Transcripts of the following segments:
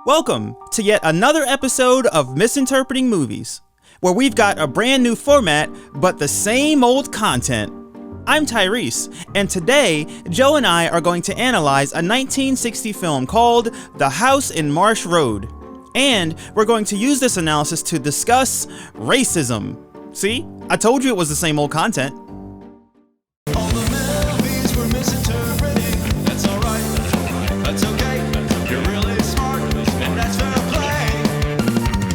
Welcome to yet another episode of Misinterpreting Movies, where we've got a brand new format, but the same old content. I'm Tyrice, and today, Joe and I are going to analyze a 1960 film called The House in Marsh Road. And we're going to use this analysis to discuss racism. See? I told you it was the same old content. All the movies we're misinterpreting. That's alright. That's okay. You're really smart, and that's fair play.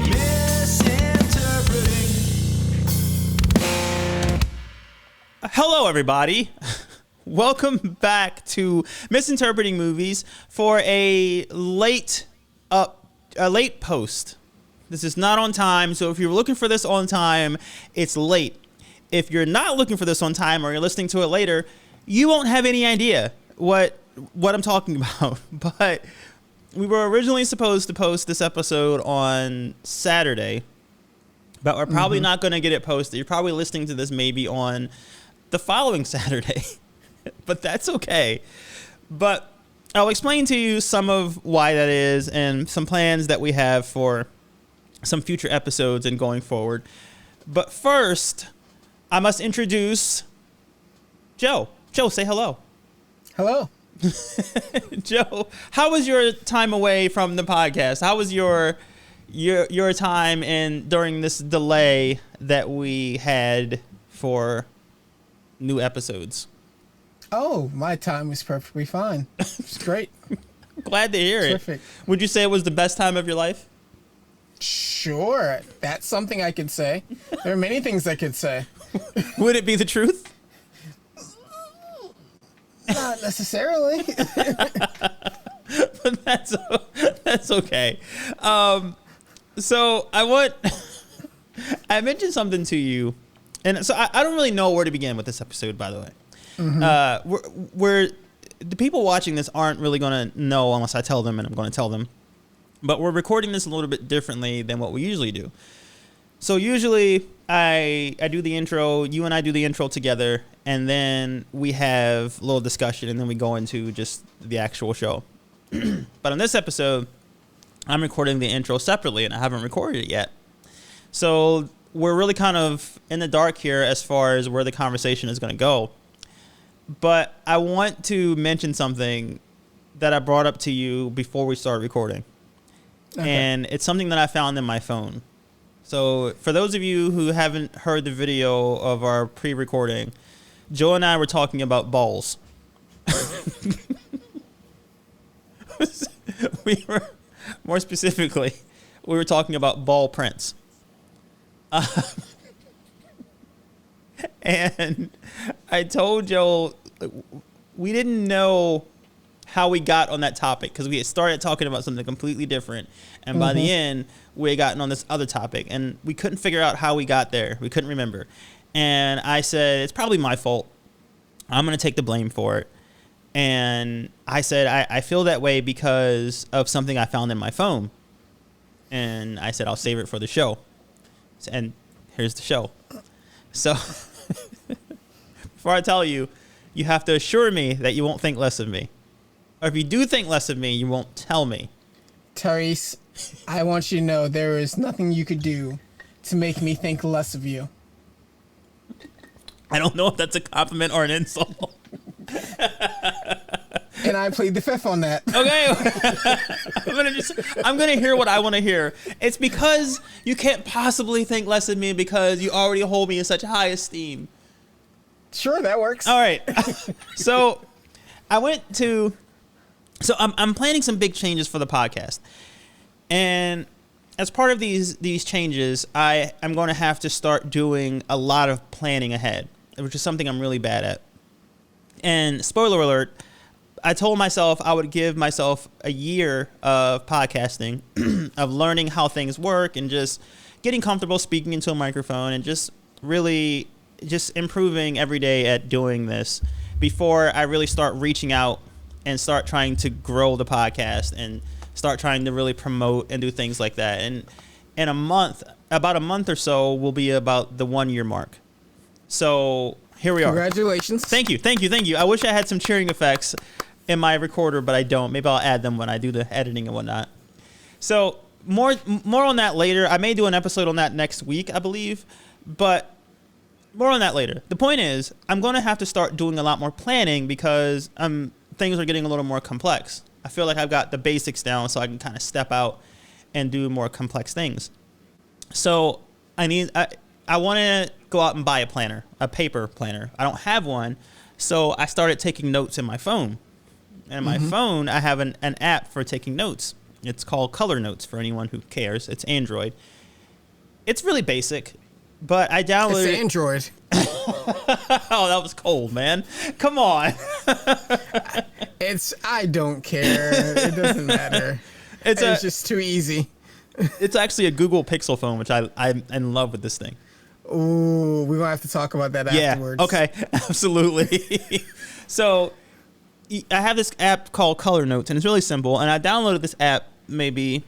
Misinterpreting. Hello, everybody. Welcome back to Misinterpreting Movies for a late post. This is not on time, so if you're looking for this on time, it's late. If you're not looking for this on time or you're listening to it later, you won't have any idea what I'm talking about. But we were originally supposed to post this episode on Saturday, but we're probably not going to get it posted. You're probably listening to this maybe on the following Saturday, but that's okay. But I'll explain to you some of why that is and some plans that we have for some future episodes and going forward. But first, I must introduce Joe. Joe, say hello. Hello. Joe, how was your time away from the podcast? How was your time during this delay that we had for new episodes? Oh, my time was perfectly fine. It's great. Glad to hear Terrific. it. Would you say it was the best time of your life? Sure, that's something I could say. There are many things I could say. Would it be the truth? Not necessarily. But that's okay. So I mentioned something to you, and so I don't really know where to begin with this episode, by the way. We're the people watching this aren't really going to know unless I tell them, and I'm going to tell them. But we're recording this a little bit differently than what we usually do. So usually I do the intro, you and I do the intro together, and then we have a little discussion, and then we go into just the actual show. But on this episode, I'm recording the intro separately, and I haven't recorded it yet. So we're really kind of in the dark here as far as where the conversation is going to go. But I want to mention something that I brought up to you before we started recording. Okay. And it's something that I found in my phone. So for those of you who haven't heard the video of our pre-recording, Joe and I were talking about balls. More specifically, we were talking about ball prints. And I told Joe we didn't know how we got on that topic because we had started talking about something completely different, and by the end we had gotten on this other topic, and we couldn't figure out how we got there. We couldn't remember, and I said it's probably my fault. I'm gonna take the blame for it. And I said I feel that way because of something I found in my phone, and I said I'll save it for the show. And here's the show. So before I tell you, you have to assure me that you won't think less of me. Or if you do think less of me, you won't tell me. Tyrice, I want you to know there is nothing you could do to make me think less of you. I don't know if that's a compliment or an insult. And I plead the fifth on that. Okay. I'm gonna hear what I want to hear. It's because you can't possibly think less of me because you already hold me in such high esteem. Sure, that works. All right. So I'm planning some big changes for the podcast. And as part of these changes, I'm going to have to start doing a lot of planning ahead, which is something I'm really bad at. And spoiler alert, I told myself I would give myself a year of podcasting, of learning how things work and just getting comfortable speaking into a microphone and just really just improving every day at doing this before I really start reaching out and start trying to grow the podcast and start trying to really promote and do things like that. And in about a month or so, will be about the 1 year mark. So here we are. Congratulations. Thank you. I wish I had some cheering effects in my recorder, but I don't. Maybe I'll add them when I do the editing and whatnot. So more on that later. I may do an episode on that next week, I believe, but more on that later. The point is, I'm going to have to start doing a lot more planning because things are getting a little more complex. I feel like I've got the basics down, so I can kind of step out and do more complex things. So I want to go out and buy a planner, a paper planner. I don't have one, so I started taking notes in my phone. And in my phone, I have an app for taking notes. It's called Color Notes for anyone who cares. It's Android. It's really basic, but I downloaded It's Android. Oh, that was cold, man. Come on. I don't care. It doesn't matter. It's just too easy. It's actually a Google Pixel phone, which I'm in love with this thing. Ooh, we're going to have to talk about that afterwards. Okay, absolutely. So I have this app called Color Notes, and it's really simple. And I downloaded this app maybe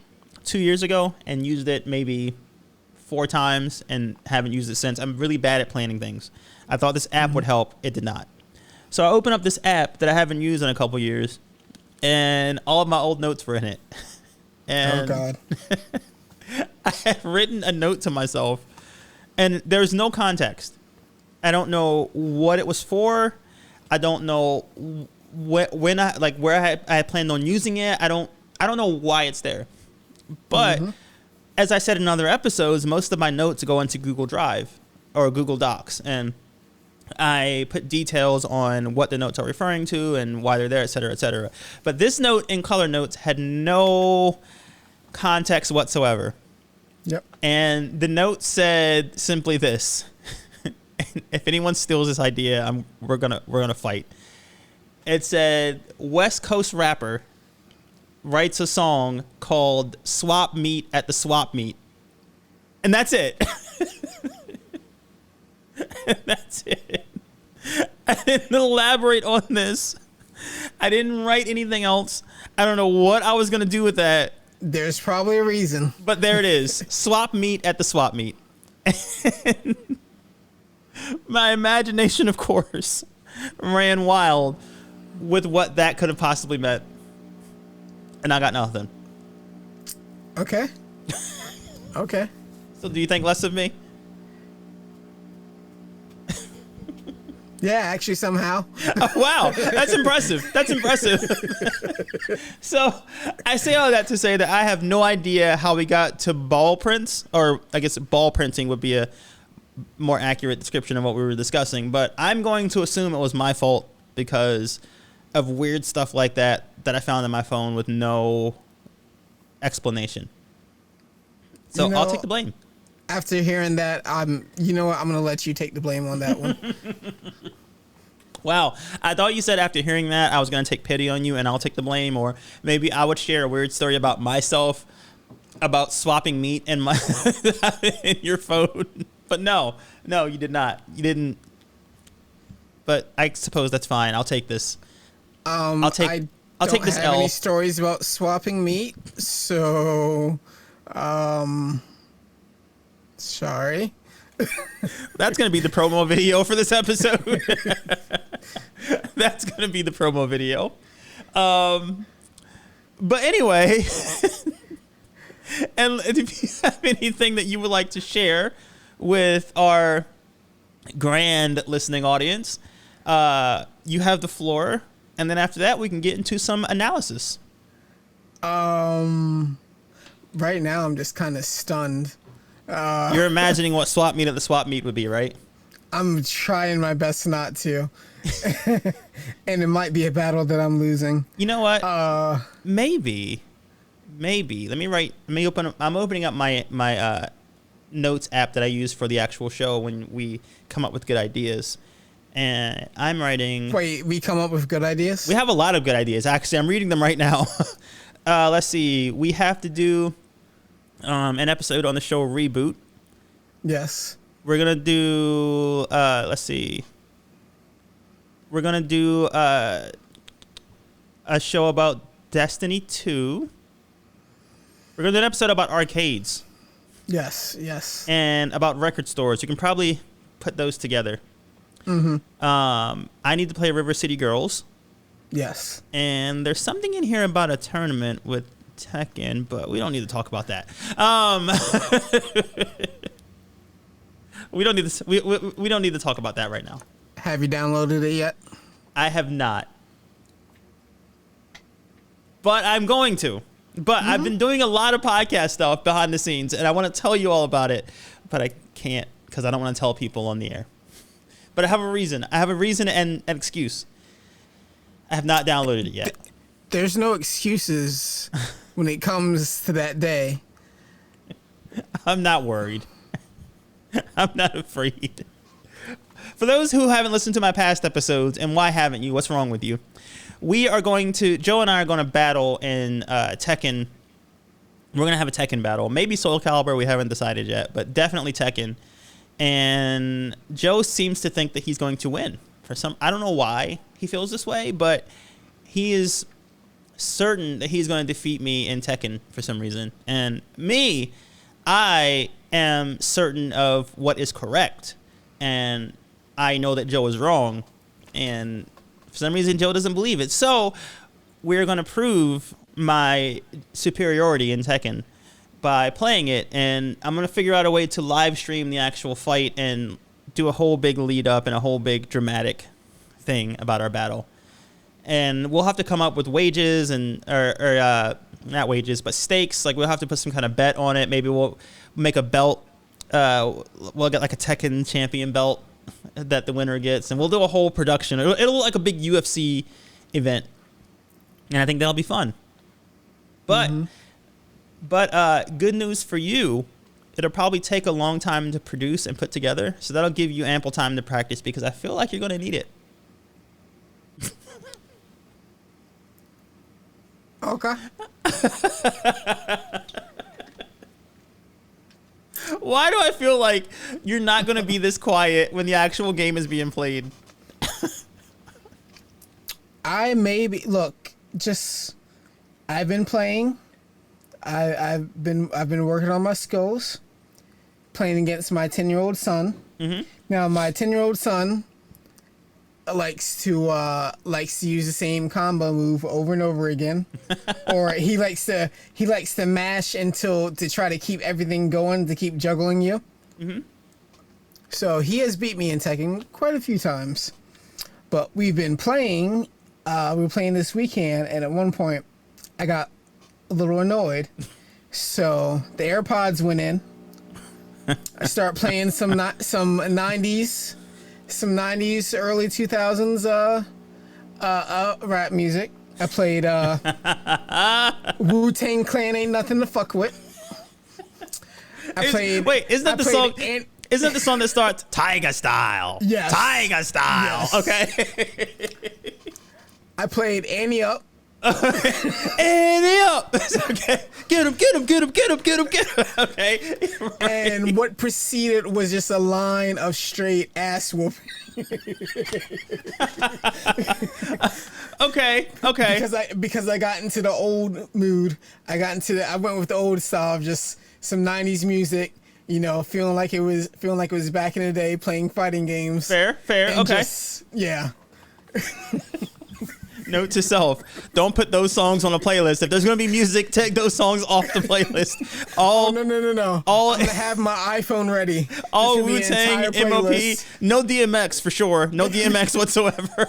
2 years ago and used it maybe 4 times and haven't used it since. I'm really bad at planning things. I thought this app would help. It did not. So I opened up this app that I haven't used in a couple years, and all of my old notes were in it. And oh, God. I had written a note to myself, and there's no context. I don't know what it was for. I don't know where I had planned on using it. I don't know why it's there. But as I said in other episodes, most of my notes go into Google Drive or Google Docs, and I put details on what the notes are referring to and why they're there, et cetera, et cetera. But this note in Color Notes had no context whatsoever. Yep. And the note said simply this: if anyone steals this idea, we're gonna fight. It said, West Coast rapper writes a song called "Swap Meet at the Swap Meet," and that's it. That's it. I didn't elaborate on this. I didn't write anything else. I don't know what I was gonna do with that. There's probably a reason. But there it is. Swap meet at the swap meet. My imagination, of course, ran wild with what that could have possibly meant. And I got nothing. Okay. Okay. So do you think less of me? Yeah, actually, somehow. Oh, wow. That's impressive. That's impressive. So I say all that to say that I have no idea how we got to ball prints, or I guess ball printing would be a more accurate description of what we were discussing. But I'm going to assume it was my fault because of weird stuff like that I found on my phone with no explanation. So I'll take the blame. After hearing that, you know what? I'm going to let you take the blame on that one. Wow. I thought you said after hearing that, I was going to take pity on you and I'll take the blame. Or maybe I would share a weird story about myself, about swapping meat in in your phone. But no, you did not. You didn't. But I suppose that's fine. I'll take this. I'll take this I don't have L. any stories about swapping meat, so sorry. That's going to be the promo video for this episode. That's going to be the promo video. But anyway, and if you have anything that you would like to share with our grand listening audience, you have the floor. And then after that, we can get into some analysis. Right now, I'm just kind of stunned. You're imagining what swap meet at the swap meet would be, right? I'm trying my best not to. And it might be a battle that I'm losing. You know what? Maybe. I'm opening up my notes app that I use for the actual show when we come up with good ideas. And I'm writing... Wait, we come up with good ideas? We have a lot of good ideas. Actually, I'm reading them right now. Let's see. We have to do an episode on the show Reboot. Yes. We're going to do... let's see. We're going to do a show about Destiny 2. We're going to do an episode about arcades. Yes. And about record stores. You can probably put those together. Mm-hmm. I need to play River City Girls. Yes. And there's something in here about a tournament with Tekken, but we don't need to talk about that. We don't need to. We don't need to talk about that right now. Have you downloaded it yet? I have not, but I'm going to. But I've been doing a lot of podcast stuff behind the scenes, and I want to tell you all about it, but I can't because I don't want to tell people on the air. But I have a reason. I have a reason and an excuse. I have not downloaded it yet. There's no excuses when it comes to that day. I'm not worried. I'm not afraid. For those who haven't listened to my past episodes, and why haven't you? What's wrong with you? Joe and I are going to battle in Tekken. We're going to have a Tekken battle. Maybe Soul Calibur, we haven't decided yet, but definitely Tekken. And Joe seems to think that he's going to win. I don't know why he feels this way, but he is certain that he's going to defeat me in Tekken for some reason. And me, I am certain of what is correct. And I know that Joe is wrong. And for some reason, Joe doesn't believe it. So we're going to prove my superiority in Tekken by playing it. And I'm going to figure out a way to live stream the actual fight and do a whole big lead up and a whole big dramatic thing about our battle. And we'll have to come up with wages or not wages, but stakes. Like we'll have to put some kind of bet on it. Maybe we'll make a belt. We'll get like a Tekken champion belt that the winner gets, and we'll do a whole production. It'll look like a big UFC event, and I think that'll be fun. But good news for you, it'll probably take a long time to produce and put together, so that'll give you ample time to practice because I feel like you're going to need it. Okay. Why do I feel like you're not going to be this quiet when the actual game is being played? I've been playing. I've been working on my skills, playing against my 10-year-old son. Mm-hmm. Now my 10-year-old son likes to use the same combo move over and over again, or he likes to mash to try to keep everything going, to keep juggling you. Mm-hmm. So he has beat me in Tekken quite a few times, but we've been playing. We were playing this weekend, and at one point, I got a little annoyed. So the AirPods went in. I start playing some 90s. Some 90s, early 2000s rap music. I played Wu-Tang Clan Ain't Nothing to Fuck With. Isn't that the song that starts Tiger Style? Yes. Tiger Style. Yes. Okay. I played Annie Up. Annie Up. Okay. Get him. Okay. Right. And what preceded was just a line of straight ass whooping. Okay. Because I got into the old mood. I went with the old style of just some 90s music, feeling like it was back in the day, playing fighting games. Fair. Okay. Yeah. Note to self: don't put those songs on a playlist. If there's going to be music, take those songs off the playlist. No. I'm gonna have my iPhone ready. All Wu-Tang, MOP, no DMX for sure. No DMX whatsoever.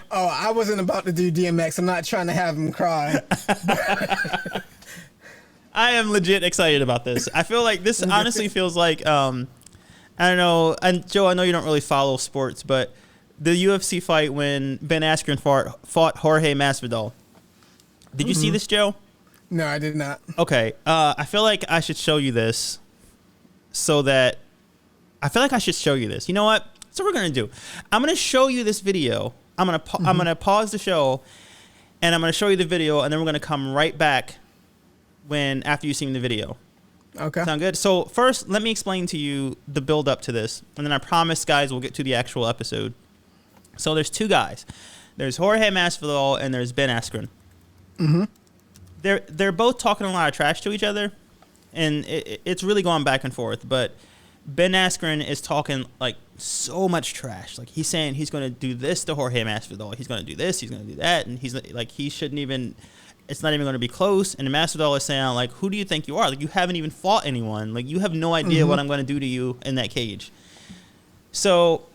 I wasn't about to do DMX. I'm not trying to have him cry. I am legit excited about this. I feel like this honestly feels like I don't know. And Joe, I know you don't really follow sports, but the UFC fight when Ben Askren fought Jorge Masvidal. Did you see this, Joe? No, I did not. Okay. I feel like I should show you this You know what? That's what we're going to do. I'm going to show you this video. I'm going to pause the show, and I'm going to show you the video, and then we're going to come right back after you've seen the video. Okay. Sound good? So first, let me explain to you the build up to this, and then I promise, guys, we'll get to the actual episode. So there's two guys. There's Jorge Masvidal and there's Ben Askren. Mm-hmm. They're both talking a lot of trash to each other, and it's really going back and forth. But Ben Askren is talking like so much trash. Like he's saying he's going to do this to Jorge Masvidal. He's going to do this. He's going to do that, and he's like he shouldn't even it's not even going to be close. And the Masvidal is saying, like, who do you think you are? Like, you haven't even fought anyone. Like, you have no idea what I'm going to do to you in that cage. So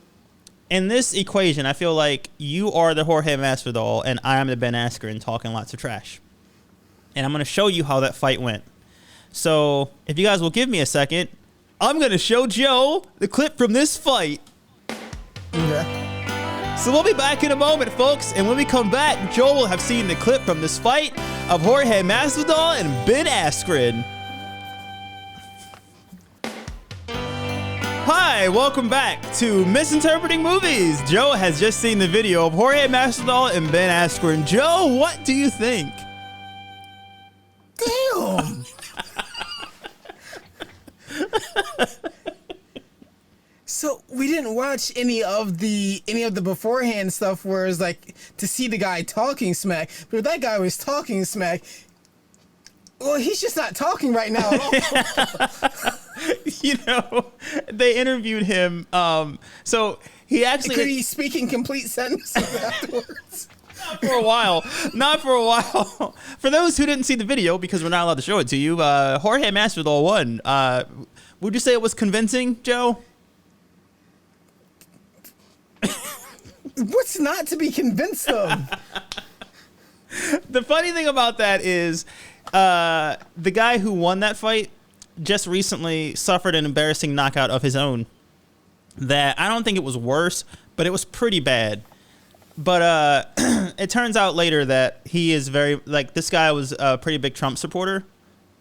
in this equation, I feel like you are the Jorge Masvidal and I am the Ben Askren talking lots of trash. And I'm going to show you how that fight went. So if you guys will give me a second, I'm going to show Joe the clip from this fight. Okay. So we'll be back in a moment, folks. And when we come back, Joe will have seen the clip from this fight of Jorge Masvidal and Ben Askren. Hi, welcome back to Misinterpreting Movies. Joe has just seen the video of Jorge Masvidal and Ben Askren. Joe, what do you think? Damn. So we didn't watch any of the beforehand stuff where it's like to see the guy talking smack. But if that guy was talking smack, well, he's just not talking right now at all. You know, they interviewed him. So he actually Could he speak in complete sentences afterwards? Not for a while. For those who didn't see the video, because we're not allowed to show it to you, Jorge Masvidal won. Would you say it was convincing, Joe? What's not to be convinced of? The funny thing about that is the guy who won that fight just recently suffered an embarrassing knockout of his own that I don't think it was worse, but it was pretty bad. But it turns out later that he is very, like, this guy was a pretty big Trump supporter.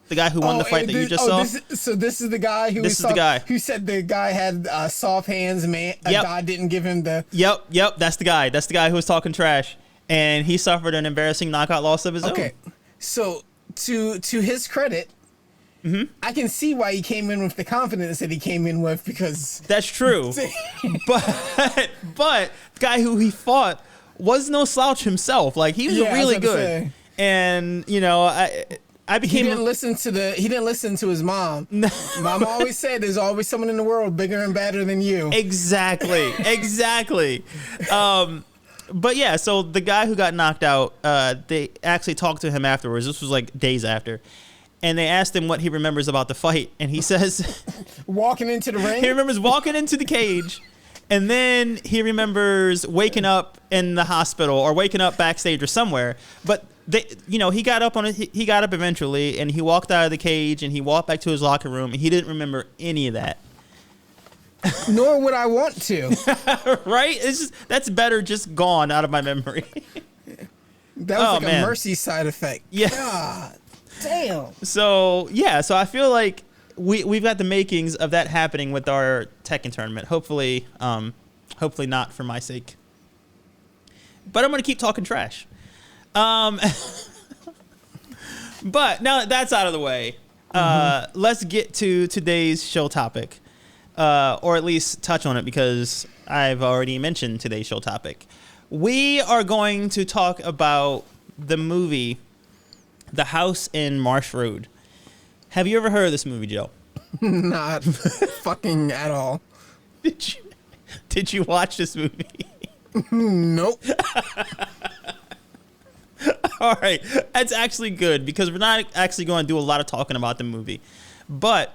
The guy who won the fight that you just saw. This is the guy who who said the guy had soft hands, man. Yep. God didn't give him the. Yep. That's the guy. That's the guy who was talking trash, and he suffered an embarrassing knockout loss of his own. Okay, so to his credit, I can see why he came in with the confidence that he came in with, because That's true. but the guy who he fought was no slouch himself. Like, he was really good. And you know, I became. He didn't listen to his mom. Mom always said, "There's always someone in the world bigger and badder than you." Exactly. But yeah, so the guy who got knocked out, they actually talked to him afterwards. This was like days after. And they asked him what he remembers about the fight. And he says... Walking into the ring? He remembers walking into the cage. And then he remembers waking up in the hospital or waking up backstage or somewhere. But, he got up he got up eventually. And he walked out of the cage. And he walked back to his locker room. And he didn't remember any of that. Nor would I want to. Right? That's better just gone out of my memory. That was a mercy side effect. Yeah. God damn. So I feel like we've got the makings of that happening with our Tekken tournament. Hopefully not for my sake. But I'm gonna keep talking trash. But now that that's out of the way, let's get to today's show topic. Or at least touch on it, because I've already mentioned today's show topic. We are going to talk about the movie The House in Marsh Road. Have you ever heard of this movie, Joe? Not fucking at all. Did you watch this movie? Nope. All right. That's actually good, because we're not actually going to do a lot of talking about the movie. But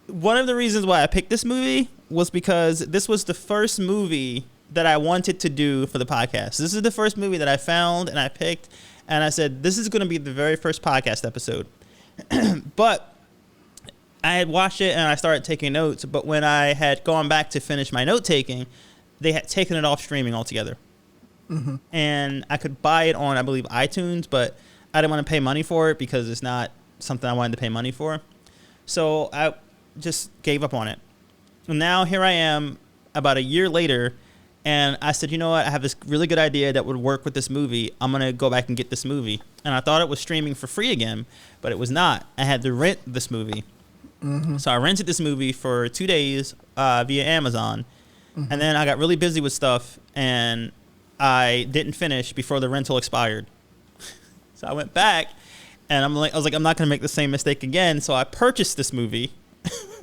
one of the reasons why I picked this movie was because this was the first movie that I wanted to do for the podcast. This is the first movie that I found and I picked, and I said, this is going to be the very first podcast episode. But I had watched it and I started taking notes, but when I had gone back to finish my note taking, they had taken it off streaming altogether. And I could buy it on, I believe, iTunes, but I didn't want to pay money for it because it's not something I wanted to pay money for. So I just gave up on it. And now here I am about a year later, and I said, you know what? I have this really good idea that would work with this movie. I'm going to go back and get this movie. And I thought it was streaming for free again, but it was not. I had to rent this movie. So I rented this movie for 2 days via Amazon. And then I got really busy with stuff, and I didn't finish before the rental expired. So I went back, and I was like, I'm not going to make the same mistake again. So I purchased this movie.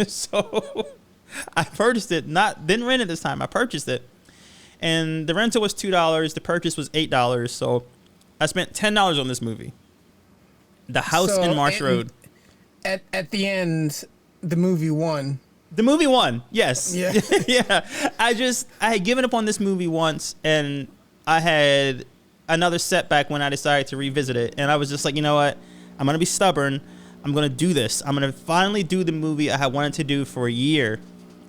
So I purchased it, didn't rent it this time. I purchased it. And the rental was $2. The purchase was $8. So I spent $10 on this movie. The House So, in Marsh and- Road. At the end, the movie won. The movie won. Yes. Yeah. Yeah. I had given up on this movie once, and I had another setback when I decided to revisit it. And I was just like, you know what? I'm going to be stubborn. I'm going to do this. I'm going to finally do the movie I had wanted to do for a year.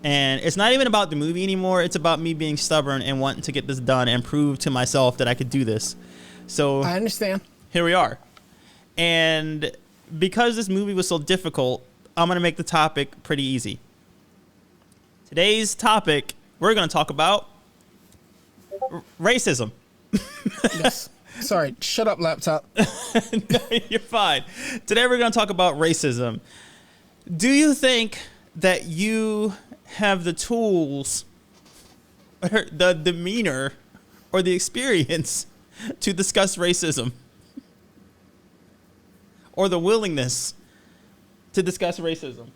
And it's not even about the movie anymore. It's about me being stubborn and wanting to get this done and prove to myself that I could do this. So I understand. here we are. And because this movie was so difficult, I'm going to make the topic pretty easy. Today's topic, we're going to talk about racism. Yes. Sorry, shut up, laptop. No, you're fine. Today we're going to talk about racism. Do you think that you have the tools, or the demeanor, or the experience to discuss racism? Or the willingness to discuss racism?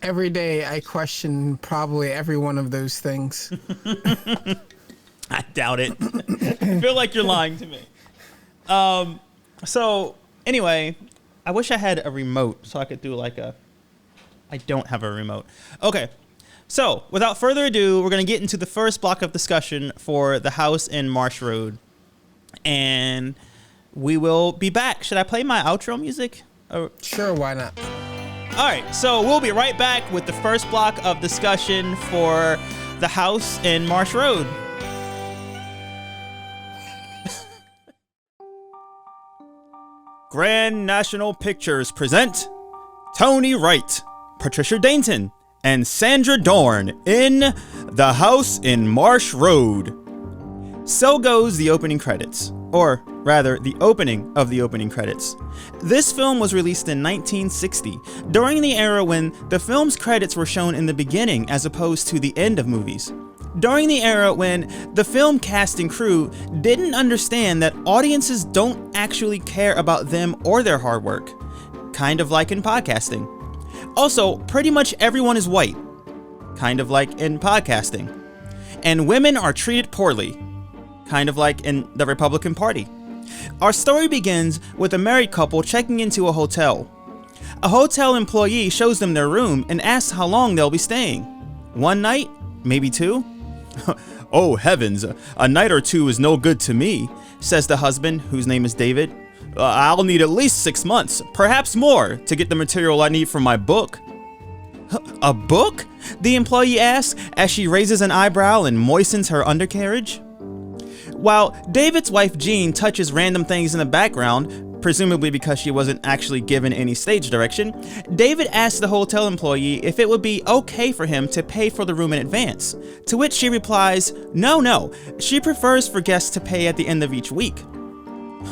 Every day I question probably every one of those things. I doubt it. I feel like you're lying to me. So anyway, I wish I had a remote so I could do like a. I don't have a remote. Okay. So without further ado, we're going to get into the first block of discussion for The House in Marsh Road. And we will be back. Should I play my outro music? Sure, why not? All right, so we'll be right back with the first block of discussion for The House in Marsh Road. Grand National Pictures present Tony Wright, Patricia Dainton, and Sandra Dorn in The House in Marsh Road. So goes the opening credits, or rather, the opening of the opening credits. This film was released in 1960, during the era when the film's credits were shown in the beginning as opposed to the end of movies. During the era when the film cast and crew didn't understand that audiences don't actually care about them or their hard work, kind of like in podcasting. Also, pretty much everyone is white, kind of like in podcasting. And women are treated poorly, kind of like in the Republican Party. Our story begins with a married couple checking into a hotel. A hotel employee shows them their room and asks how long they'll be staying. One night? Maybe two? Oh heavens, a night or two is no good to me, says the husband, whose name is David. I'll need at least 6 months, perhaps more, to get the material I need for my book. A book? The employee asks as she raises an eyebrow and moistens her undercarriage. While David's wife Jean touches random things in the background, presumably because she wasn't actually given any stage direction, David asks the hotel employee if it would be okay for him to pay for the room in advance, to which she replies, no, she prefers for guests to pay at the end of each week.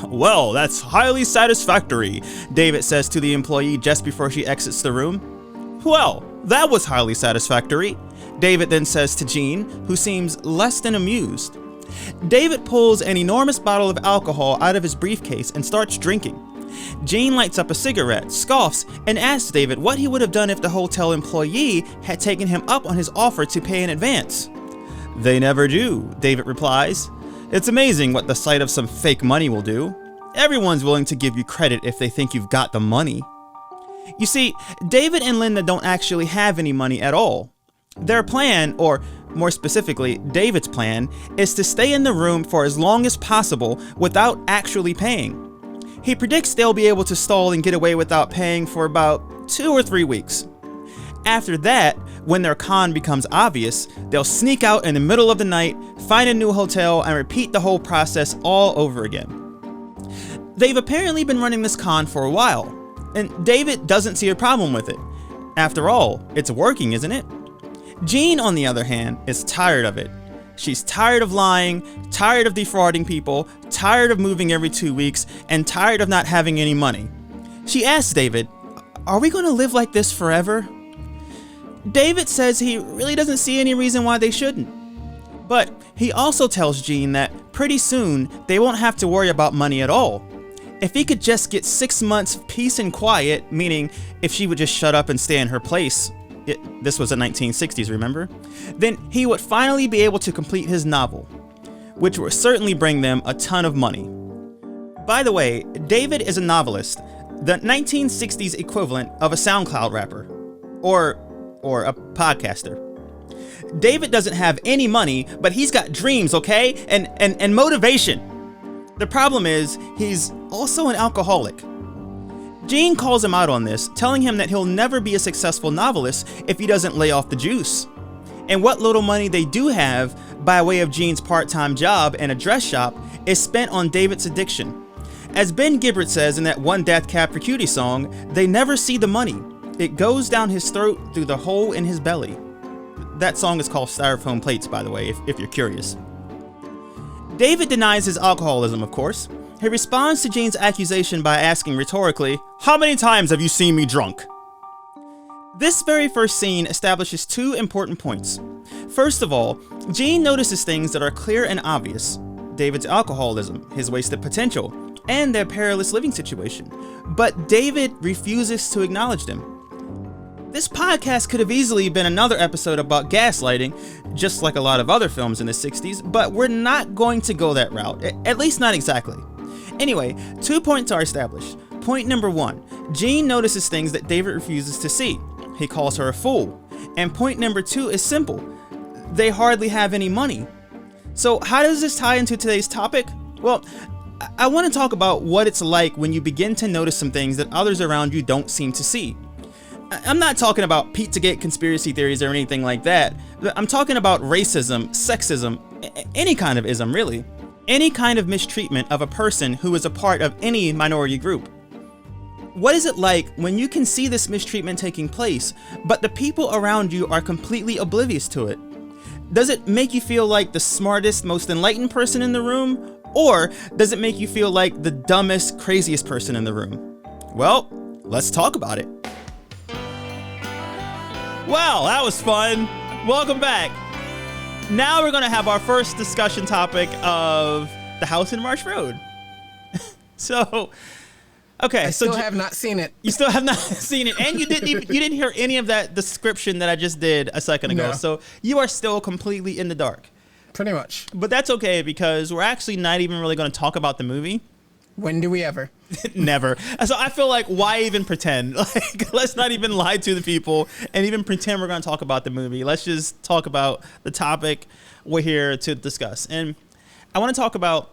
Well, that's highly satisfactory, David says to the employee just before she exits the room. Well, that was highly satisfactory, David then says to Jean, who seems less than amused. David pulls an enormous bottle of alcohol out of his briefcase and starts drinking. Jean lights up a cigarette, scoffs, and asks David what he would have done if the hotel employee had taken him up on his offer to pay in advance. They never do, David replies. It's amazing what the sight of some fake money will do. Everyone's willing to give you credit if they think you've got the money. You see, David and Linda don't actually have any money at all. Their plan, or more specifically, David's plan, is to stay in the room for as long as possible without actually paying. He predicts they'll be able to stall and get away without paying for about 2 or 3 weeks. After that, when their con becomes obvious, they'll sneak out in the middle of the night, find a new hotel, and repeat the whole process all over again. They've apparently been running this con for a while, and David doesn't see a problem with it. After all, it's working, isn't it? Jean, on the other hand, is tired of it. She's tired of lying, tired of defrauding people, tired of moving every 2 weeks, and tired of not having any money. She asks David, "Are we going to live like this forever?" David says he really doesn't see any reason why they shouldn't. But he also tells Jean that pretty soon they won't have to worry about money at all. If he could just get 6 months of peace and quiet, meaning if she would just shut up and stay in her place, this was the 1960s, remember? Then he would finally be able to complete his novel, which would certainly bring them a ton of money. By the way, David is a novelist, the 1960s equivalent of a SoundCloud rapper, or a podcaster. David doesn't have any money, but he's got dreams, okay? And motivation. The problem is, he's also an alcoholic. Gene calls him out on this, telling him that he'll never be a successful novelist if he doesn't lay off the juice. And what little money they do have, by way of Gene's part-time job and a dress shop, is spent on David's addiction. As Ben Gibbard says in that One Death Cab for Cutie song, they never see the money. It goes down his throat through the hole in his belly. That song is called Styrofoam Plates, by the way, if you're curious. David denies his alcoholism, of course. He responds to Gene's accusation by asking rhetorically, "How many times have you seen me drunk?" This very first scene establishes two important points. First of all, Gene notices things that are clear and obvious. David's alcoholism, his wasted potential, and their perilous living situation. But David refuses to acknowledge them. This podcast could have easily been another episode about gaslighting, just like a lot of other films in the 60s, but we're not going to go that route, at least not exactly. Anyway, 2 points are established. Point number 1, Gene notices things that David refuses to see. He calls her a fool. And point number 2 is simple. They hardly have any money. So how does this tie into today's topic? Well, I want to talk about what it's like when you begin to notice some things that others around you don't seem to see. I'm not talking about Pizzagate conspiracy theories or anything like that. I'm talking about racism, sexism, any kind of ism, really. Any kind of mistreatment of a person who is a part of any minority group. What is it like when you can see this mistreatment taking place, but the people around you are completely oblivious to it? Does it make you feel like the smartest, most enlightened person in the room? Or does it make you feel like the dumbest, craziest person in the room? Well, let's talk about it. Well, that was fun. Welcome back. Now we're going to have our first discussion topic of the House in Marsh Road. So, okay. I still have not seen it. You still have not seen it, and you didn't hear any of that description that I just did a second ago. No. So you are still completely in the dark. Pretty much. But that's okay because we're actually not even really going to talk about the movie. When do we ever? Never. So I feel like, why even pretend? Like, let's not even lie to the people and even pretend we're going to talk about the movie. Let's just talk about the topic we're here to discuss. And I want to talk about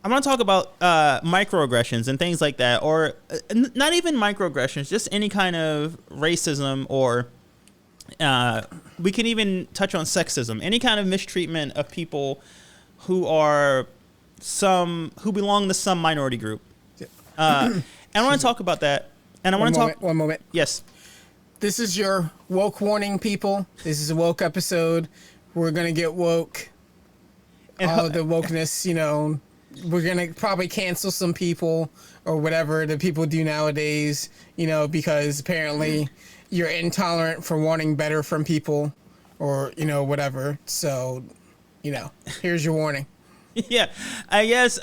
microaggressions and things like that, or not even microaggressions, just any kind of racism, or we can even touch on sexism, any kind of mistreatment of people who belong to some minority group. And I want to talk about that. And I want to talk. One moment. Yes. This is your woke warning, people. This is a woke episode. We're going to get woke. And all of the wokeness, we're going to probably cancel some people or whatever the people do nowadays, because apparently you're intolerant for wanting better from people or, whatever. So, here's your warning. Yeah, I guess,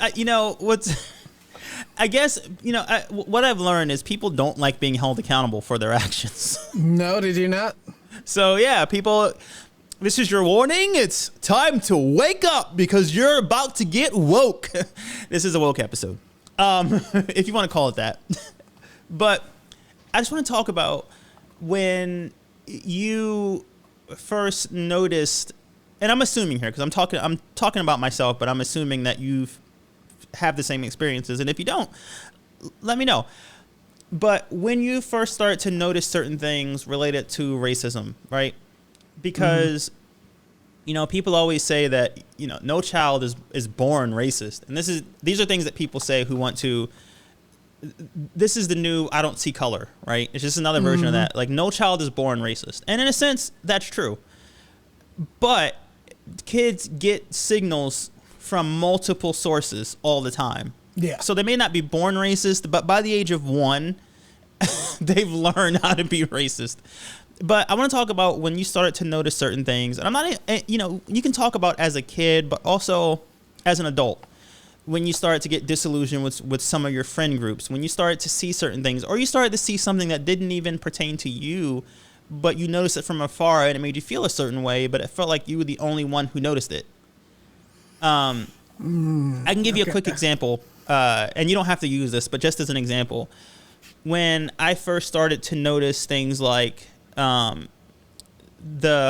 what I've learned is people don't like being held accountable for their actions. No, they do not. So, yeah, people, this is your warning. It's time to wake up because you're about to get woke. This is a woke episode, if you want to call it that. But I just want to talk about when you first noticed, and I'm assuming here because I'm talking about myself, but I'm assuming that you've have the same experiences, and if you don't, let me know. But when you first start to notice certain things related to racism, right? Because people always say that no child is born racist, and these are things that people say who want to. This is the new I don't see color, right? It's just another version of that. Like, no child is born racist, and in a sense, that's true. But kids get signals from multiple sources all the time. Yeah. So they may not be born racist, but by the age of 1, they've learned how to be racist. But I want to talk about when you started to notice certain things, and I'm not, you can talk about as a kid, but also as an adult. When you started to get disillusioned with some of your friend groups, when you started to see certain things, or you started to see something that didn't even pertain to you, but you noticed it from afar and it made you feel a certain way, but it felt like you were the only one who noticed it. I can give you a quick example. and you don't have to use this, but just as an example, when I first started to notice things like the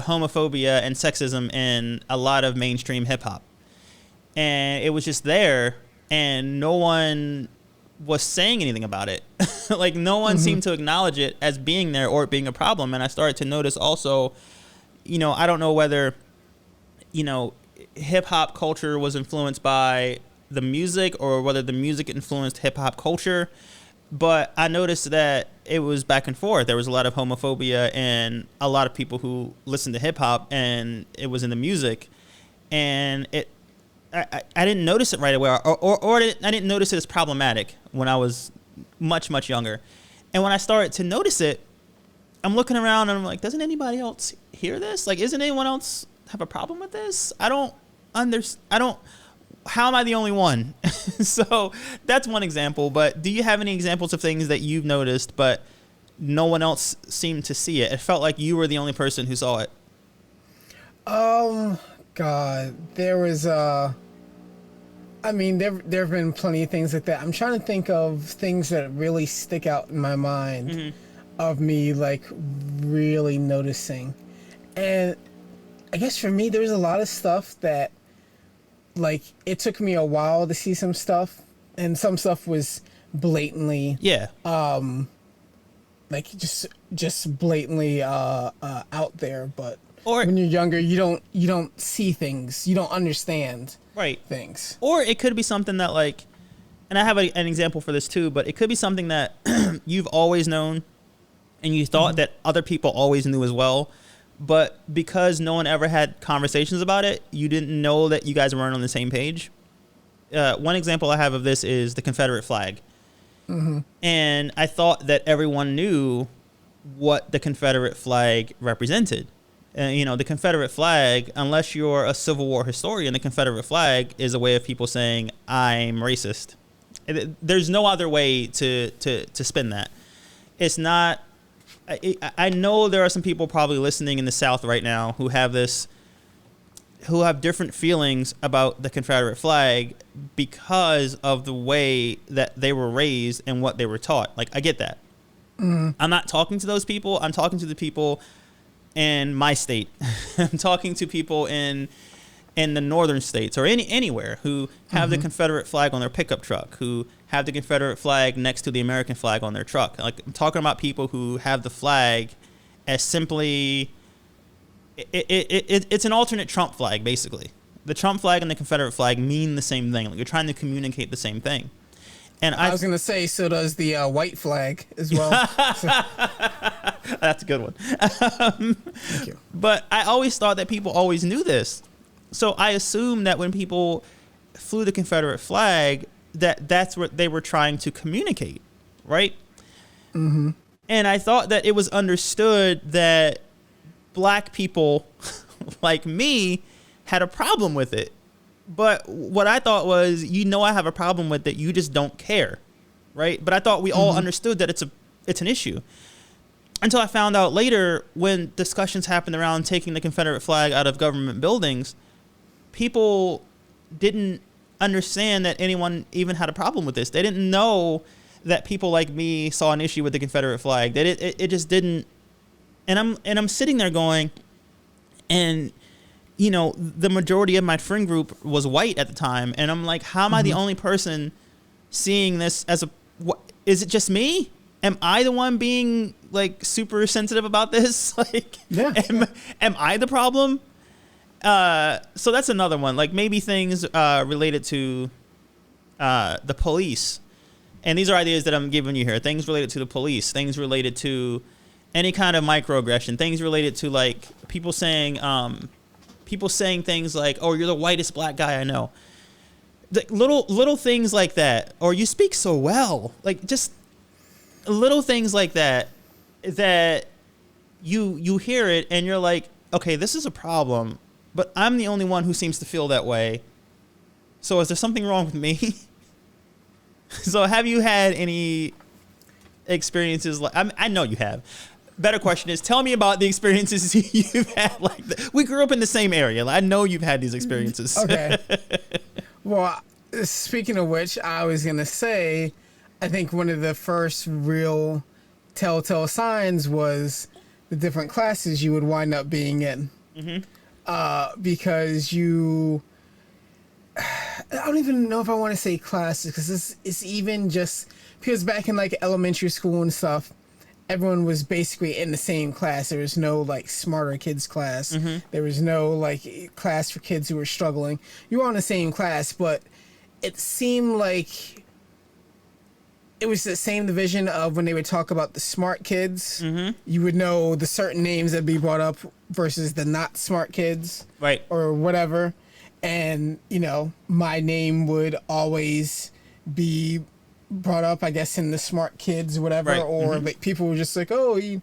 homophobia and sexism in a lot of mainstream hip hop, and it was just there, and no one was saying anything about it. Like no one seemed to acknowledge it as being there or it being a problem. And I started to notice also, I don't know whether, hip hop culture was influenced by the music or whether the music influenced hip hop culture. But I noticed that it was back and forth. There was a lot of homophobia and a lot of people who listened to hip hop, and it was in the music, and I didn't notice it right away, or I didn't notice it as problematic when I was much, much younger. And when I started to notice it, I'm looking around and I'm like, doesn't anybody else hear this? Like, isn't anyone else have a problem with this? How am I the only one? So that's one example. But do you have any examples of things that you've noticed, but no one else seemed to see it? It felt like you were the only person who saw it. God, there was there have been plenty of things like that. I'm trying to think of things that really stick out in my mind of me like really noticing. And I guess for me, there was a lot of stuff that like it took me a while to see some stuff, and some stuff was blatantly like just blatantly out there, but or when you're younger, you don't see things, you don't understand things. Or it could be something that like, and I have an example for this too, but it could be something that you've always known and you thought that other people always knew as well, but because no one ever had conversations about it, you didn't know that you guys weren't on the same page. One example I have of this is the Confederate flag. And I thought that everyone knew what the Confederate flag represented. The Confederate flag, unless you're a Civil War historian, the Confederate flag is a way of people saying, I'm racist. There's no other way to spin that. It's not... I know there are some people probably listening in the South right now who have different feelings about the Confederate flag because of the way that they were raised and what they were taught. Like, I get that. I'm not talking to those people. I'm talking to the people in my state. I'm talking to people in the northern states or anywhere who have the Confederate flag on their pickup truck, who have the Confederate flag next to the American flag on their truck. Like, I'm talking about people who have the flag as simply it's an alternate Trump flag, basically. The Trump flag and the Confederate flag mean the same thing. Like, you're trying to communicate the same thing. And I was going to say, so does the white flag as well. That's a good one. Thank you. But I always thought that people always knew this. So I assumed that when people flew the Confederate flag, that's what they were trying to communicate, right? And I thought that it was understood that black people like me had a problem with it. But what I thought was, I have a problem with it, you just don't care, right? But I thought we all understood that it's an issue. Until I found out later, when discussions happened around taking the Confederate flag out of government buildings, people didn't understand that anyone even had a problem with this. They didn't know that people like me saw an issue with the Confederate flag. That it just didn't. And I'm sitting there going, and the majority of my friend group was white at the time, and I'm like, how am I the only person seeing this as is it just me? Am I the one being like super sensitive about this? Like, am I the problem? So that's another one. Like, maybe things related to the police, and these are ideas that I'm giving you here. Things related to the police, things related to any kind of microaggression, things related to like people saying things like, "Oh, you're the whitest black guy I know." Little things like that, or "You speak so well." Like, just little things like that you hear it and you're like, okay, this is a problem, but I'm the only one who seems to feel that way. So is there something wrong with me? So have you had any experiences like, I know you have. Better question is, tell me about the experiences you've had like that. We grew up in the same area. I know you've had these experiences. Okay. Well, Speaking of which, I was gonna say, I think one of the first real telltale signs was the different classes you would wind up being in. Because I don't even know if I want to say classes, because it's even just because back in like elementary school and stuff, everyone was basically in the same class. There was no like smarter kids class. There was no like class for kids who were struggling. You were on the same class, but it seemed like it was the same division of when they would talk about the smart kids. You would know the certain names that be brought up versus the not smart kids, Right. or whatever. And my name would always be brought up, I guess, in the smart kids, whatever. Right. Or like people were just like, oh, he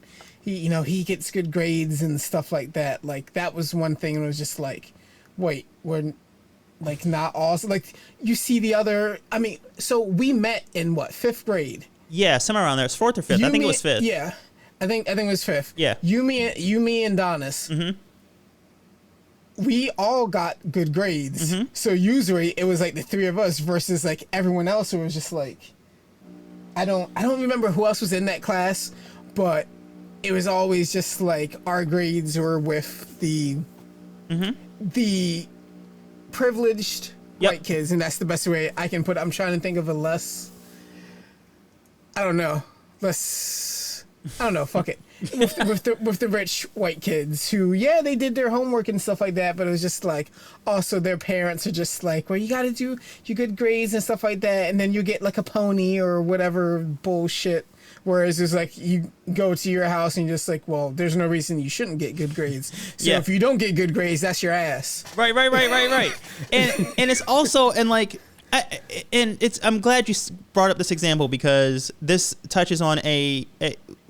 gets good grades and stuff like that. Like that was one thing. And it was just like, wait, we're like not all like you see the other. I mean, so we met in what, 5th grade? Yeah, somewhere around there. It's 4th or 5th. I think it was 5th. Yeah, I think it was 5th. Yeah. You, me, and Donis. We all got good grades. So usually it was like the 3 of us versus like everyone else who was just like, I don't remember who else was in that class, but it was always just like our grades were with the privileged white kids, and that's the best way I can put it. I'm trying to think of a less, I don't know, fuck it. with the rich white kids who, yeah, they did their homework and stuff like that, but it was just like, also their parents are just like, well, you got to do your good grades and stuff like that, and then you get like a pony or whatever bullshit. Whereas it's like you go to your house and you're just like, well, there's no reason you shouldn't get good grades. So if you don't get good grades, that's your ass. Right. and it's also, and like, I'm glad you brought up this example, because this touches on a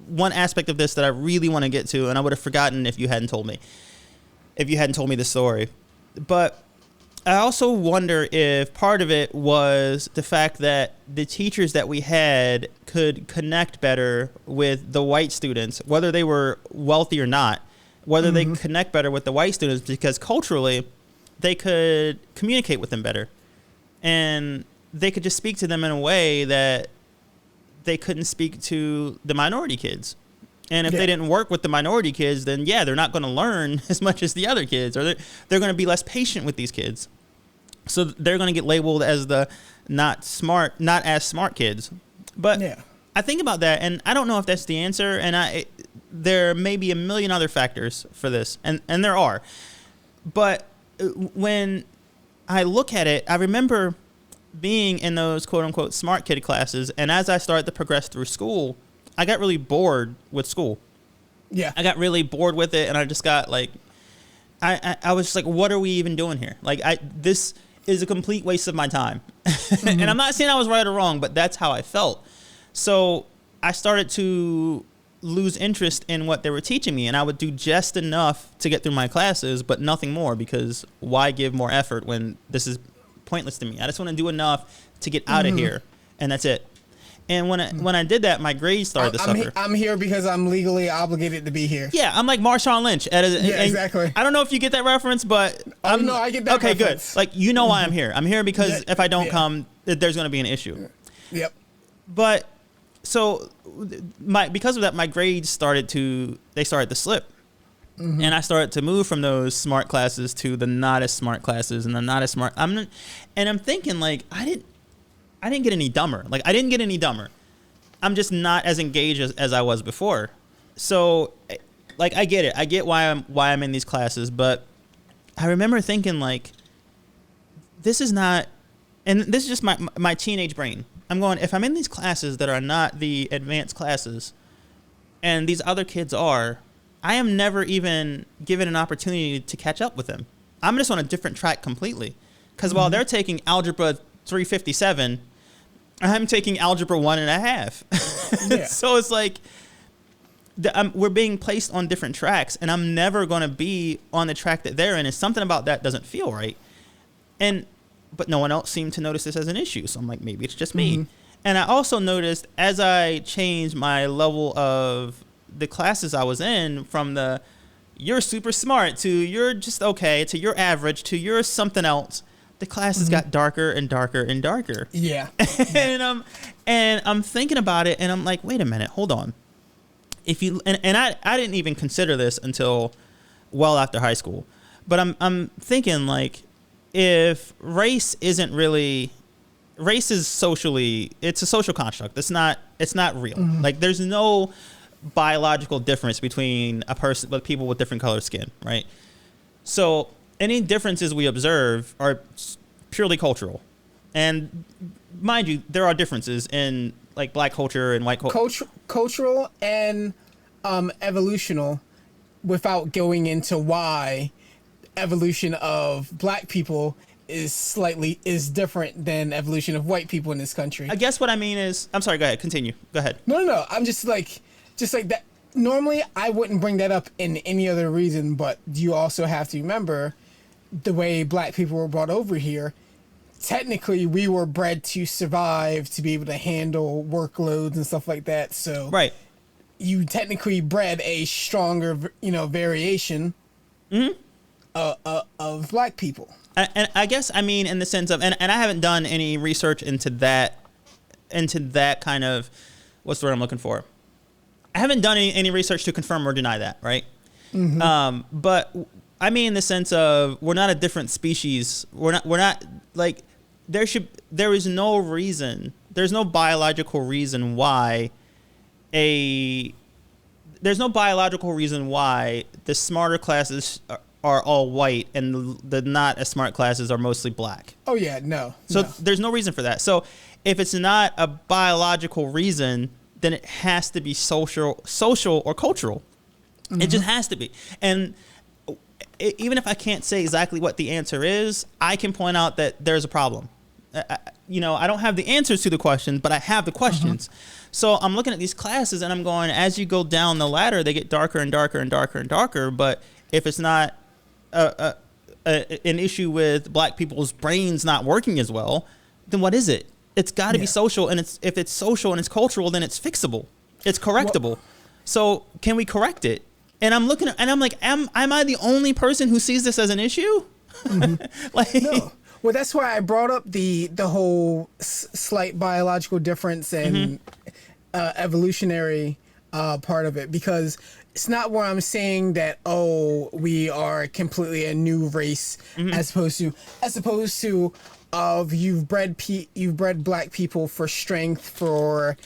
one aspect of this that I really want to get to, and I would have forgotten if you hadn't told me this story. But I also wonder if part of it was the fact that the teachers that we had could connect better with the white students, whether they were wealthy or not, whether they connect better with the white students because culturally they could communicate with them better. And they could just speak to them in a way that they couldn't speak to the minority kids. And if they didn't work with the minority kids, then they're not going to learn as much as the other kids, or they're going to be less patient with these kids. So they're going to get labeled as the not as smart kids. But I think about that, and I don't know if that's the answer. And there may be a million other factors for this, and there are. But when I look at it, I remember being in those quote unquote smart kid classes, and as I started to progress through school, I got really bored with school. Yeah. I got really bored with it, and I just got like, I was just like, what are we even doing here? Like, this is a complete waste of my time. And I'm not saying I was right or wrong, but that's how I felt. So I started to lose interest in what they were teaching me, and I would do just enough to get through my classes, but nothing more, because why give more effort when this is pointless to me? I just want to do enough to get out of here, and that's it. And when I did that, my grades started to suffer. I'm here because I'm legally obligated to be here. Yeah, I'm like Marshawn Lynch. Exactly. I don't know if you get that reference, but no, I get that. Okay, reference. Good. Like, you know why I'm here. I'm here because if I don't come, there's going to be an issue. Yep. But so because of that, my grades started to slip. And I started to move from those smart classes to the not as smart classes, and the not as smart. I'm thinking, like, I didn't get any dumber. Like, I didn't get any dumber. I'm just not as engaged as I was before. So, like, I get it. I get why I'm in these classes, but I remember thinking, like, this is not, and this is just my teenage brain. I'm going, if I'm in these classes that are not the advanced classes, and these other kids are, I am never even given an opportunity to catch up with them. I'm just on a different track completely. Because while they're taking Algebra 357, I'm taking Algebra 1.5. Yeah. So it's like, we're being placed on different tracks, and I'm never going to be on the track that they're in, and something about that doesn't feel right. But no one else seemed to notice this as an issue, so I'm like, maybe it's just me. And I also noticed, as I changed my level of the classes I was in, from the you're super smart to you're just okay to you're average to you're something else, the classes got darker and darker and darker. Yeah. and I'm thinking about it, and I'm like, wait a minute, hold on. If you and I didn't even consider this until well after high school, but I'm thinking, like, if race is socially, it's a social construct. It's not real. Like, there's no biological difference between people with different colored skin, right? So any differences we observe are purely cultural. And mind you, there are differences in, like, black culture and white culture. Cultural and evolutional, without going into why evolution of black people is different than evolution of white people in this country. I guess what I mean is, I'm sorry, go ahead, continue. Go ahead. No. I'm just like that. Normally, I wouldn't bring that up in any other reason, but you also have to remember the way black people were brought over here. Technically, we were bred to survive, to be able to handle workloads and stuff like that. So, right, you technically bred a stronger, variation of black people. And I guess, I mean, in the sense of, and I haven't done any research into that kind of, what's the word I'm looking for? I haven't done any research to confirm or deny that, right? But I mean, in the sense of, we're not a different species. We're not like, there's no biological reason why the smarter classes are all white and the not as smart classes are mostly black. Oh yeah, no. So there's no reason for that. So if it's not a biological reason, then it has to be social or cultural. It just has to be. And even if I can't say exactly what the answer is, I can point out that there's a problem. I don't have the answers to the questions, but I have the questions. So I'm looking at these classes and I'm going, as you go down the ladder, they get darker and darker and darker and darker. But if it's not an issue with black people's brains not working as well, then what is it? It's got to be social. And if it's social and it's cultural, then it's fixable. It's correctable. Well, so can we correct it? And I'm looking at, and I'm like, am I the only person who sees this as an issue? Like, no. Well, that's why I brought up the whole slight biological difference and evolutionary part of it, because it's not where I'm saying that, oh, we are completely a new race, as opposed to you've bred black people for strength, for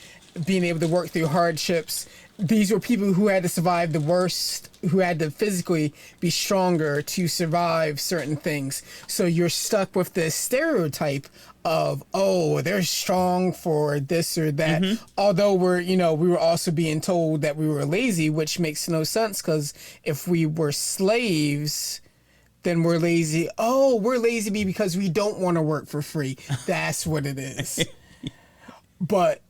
being able to work through hardships. These were people who had to survive the worst, who had to physically be stronger to survive certain things. So you're stuck with this stereotype of, oh, they're strong for this or that. Although we were also being told that we were lazy, which makes no sense, because if we were slaves, then we're lazy. Oh, we're lazy because we don't want to work for free. That's what it is. But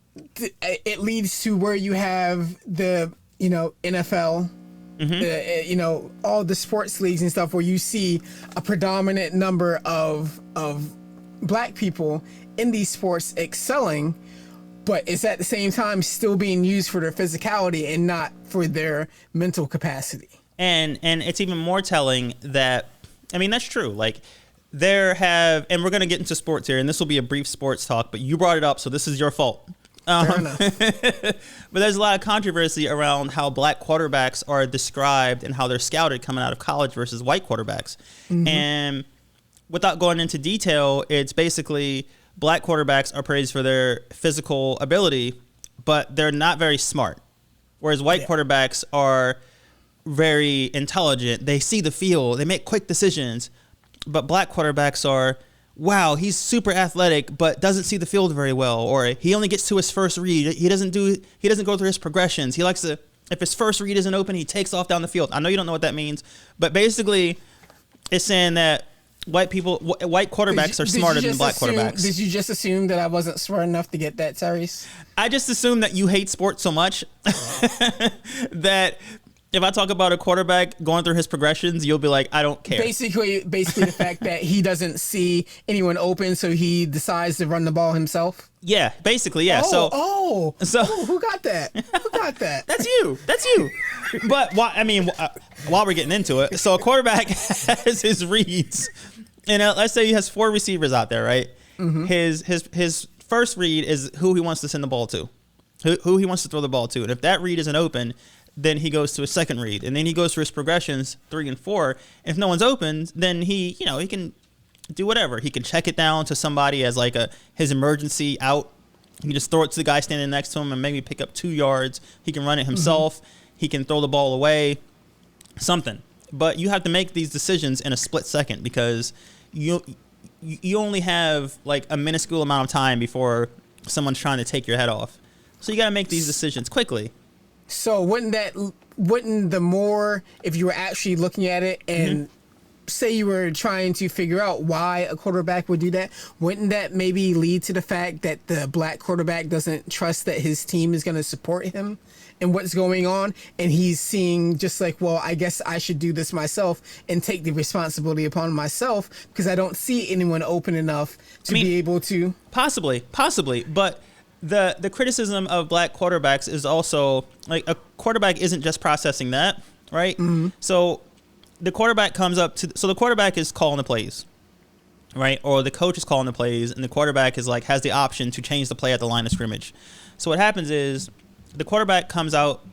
it leads to where you have the NFL, all the sports leagues and stuff, where you see a predominant number of black people in these sports excelling, but it's at the same time still being used for their physicality and not for their mental capacity. And it's even more telling that, I mean, that's true. Like, and we're going to get into sports here, and this will be a brief sports talk, but you brought it up, so this is your fault. Fair enough. But there's a lot of controversy around how black quarterbacks are described and how they're scouted coming out of college versus white quarterbacks. And without going into detail, it's basically black quarterbacks are praised for their physical ability, but they're not very smart. Whereas white quarterbacks are very intelligent. They see the field. They make quick decisions. But black quarterbacks are, wow, he's super athletic, but doesn't see the field very well, or he only gets to his first read. He doesn't go through his progressions. He likes to, if his first read isn't open, he takes off down the field. I know you don't know what that means, but basically, it's saying that white quarterbacks are smarter than black quarterbacks. Did you just assume that I wasn't smart enough to get that, Tyrice? I just assumed that you hate sports so much that if I talk about a quarterback going through his progressions, you'll be like, I don't care. Basically the fact that he doesn't see anyone open, so he decides to run the ball himself. Yeah, basically, yeah. Oh, who got that? Who got that? That's you. But while we're getting into it, so a quarterback has his reads, And let's say he has 4 receivers out there, right? Mm-hmm. His first read is who he wants to send the ball to, who he wants to throw the ball to. And if that read isn't open, then he goes to his second read. And then he goes for his progressions 3 and 4. If no one's open, then he can do whatever. He can check it down to somebody as like his emergency out. He can just throw it to the guy standing next to him and maybe pick up 2 yards. He can run it himself. Mm-hmm. He can throw the ball away, something. But you have to make these decisions in a split second because you only have like a minuscule amount of time before someone's trying to take your head off. So you got to make these decisions quickly. So wouldn't the more, if you were actually looking at it and say you were trying to figure out why a quarterback would do that, wouldn't that maybe lead to the fact that the black quarterback doesn't trust that his team is going to support him and what's going on, and he's seeing just like, well, I guess I should do this myself and take the responsibility upon myself because I don't see anyone open enough to be able to. Possibly, but the criticism of black quarterbacks is also like a quarterback isn't just processing that, right? Mm-hmm. So the quarterback comes up to, so the quarterback is calling the plays, right? Or the coach is calling the plays, and the quarterback is like has the option to change the play at the line of scrimmage. So what happens is the quarterback comes out,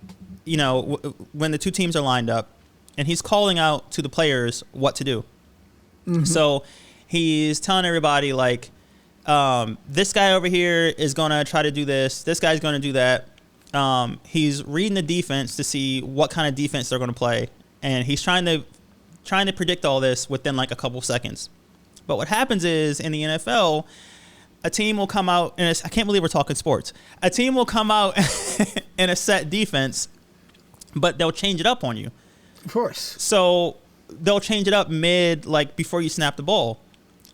when the two teams are lined up, and he's calling out to the players what to do. Mm-hmm. So he's telling everybody like, this guy over here is going to try to do this. This guy's going to do that. He's reading the defense to see what kind of defense they're going to play. And he's trying to predict all this within like a couple seconds. But what happens is in the NFL, a team will come out, and I can't believe we're talking sports. A team will come out in a set defense, but they'll change it up on you. Of course. So they'll change it up like before you snap the ball.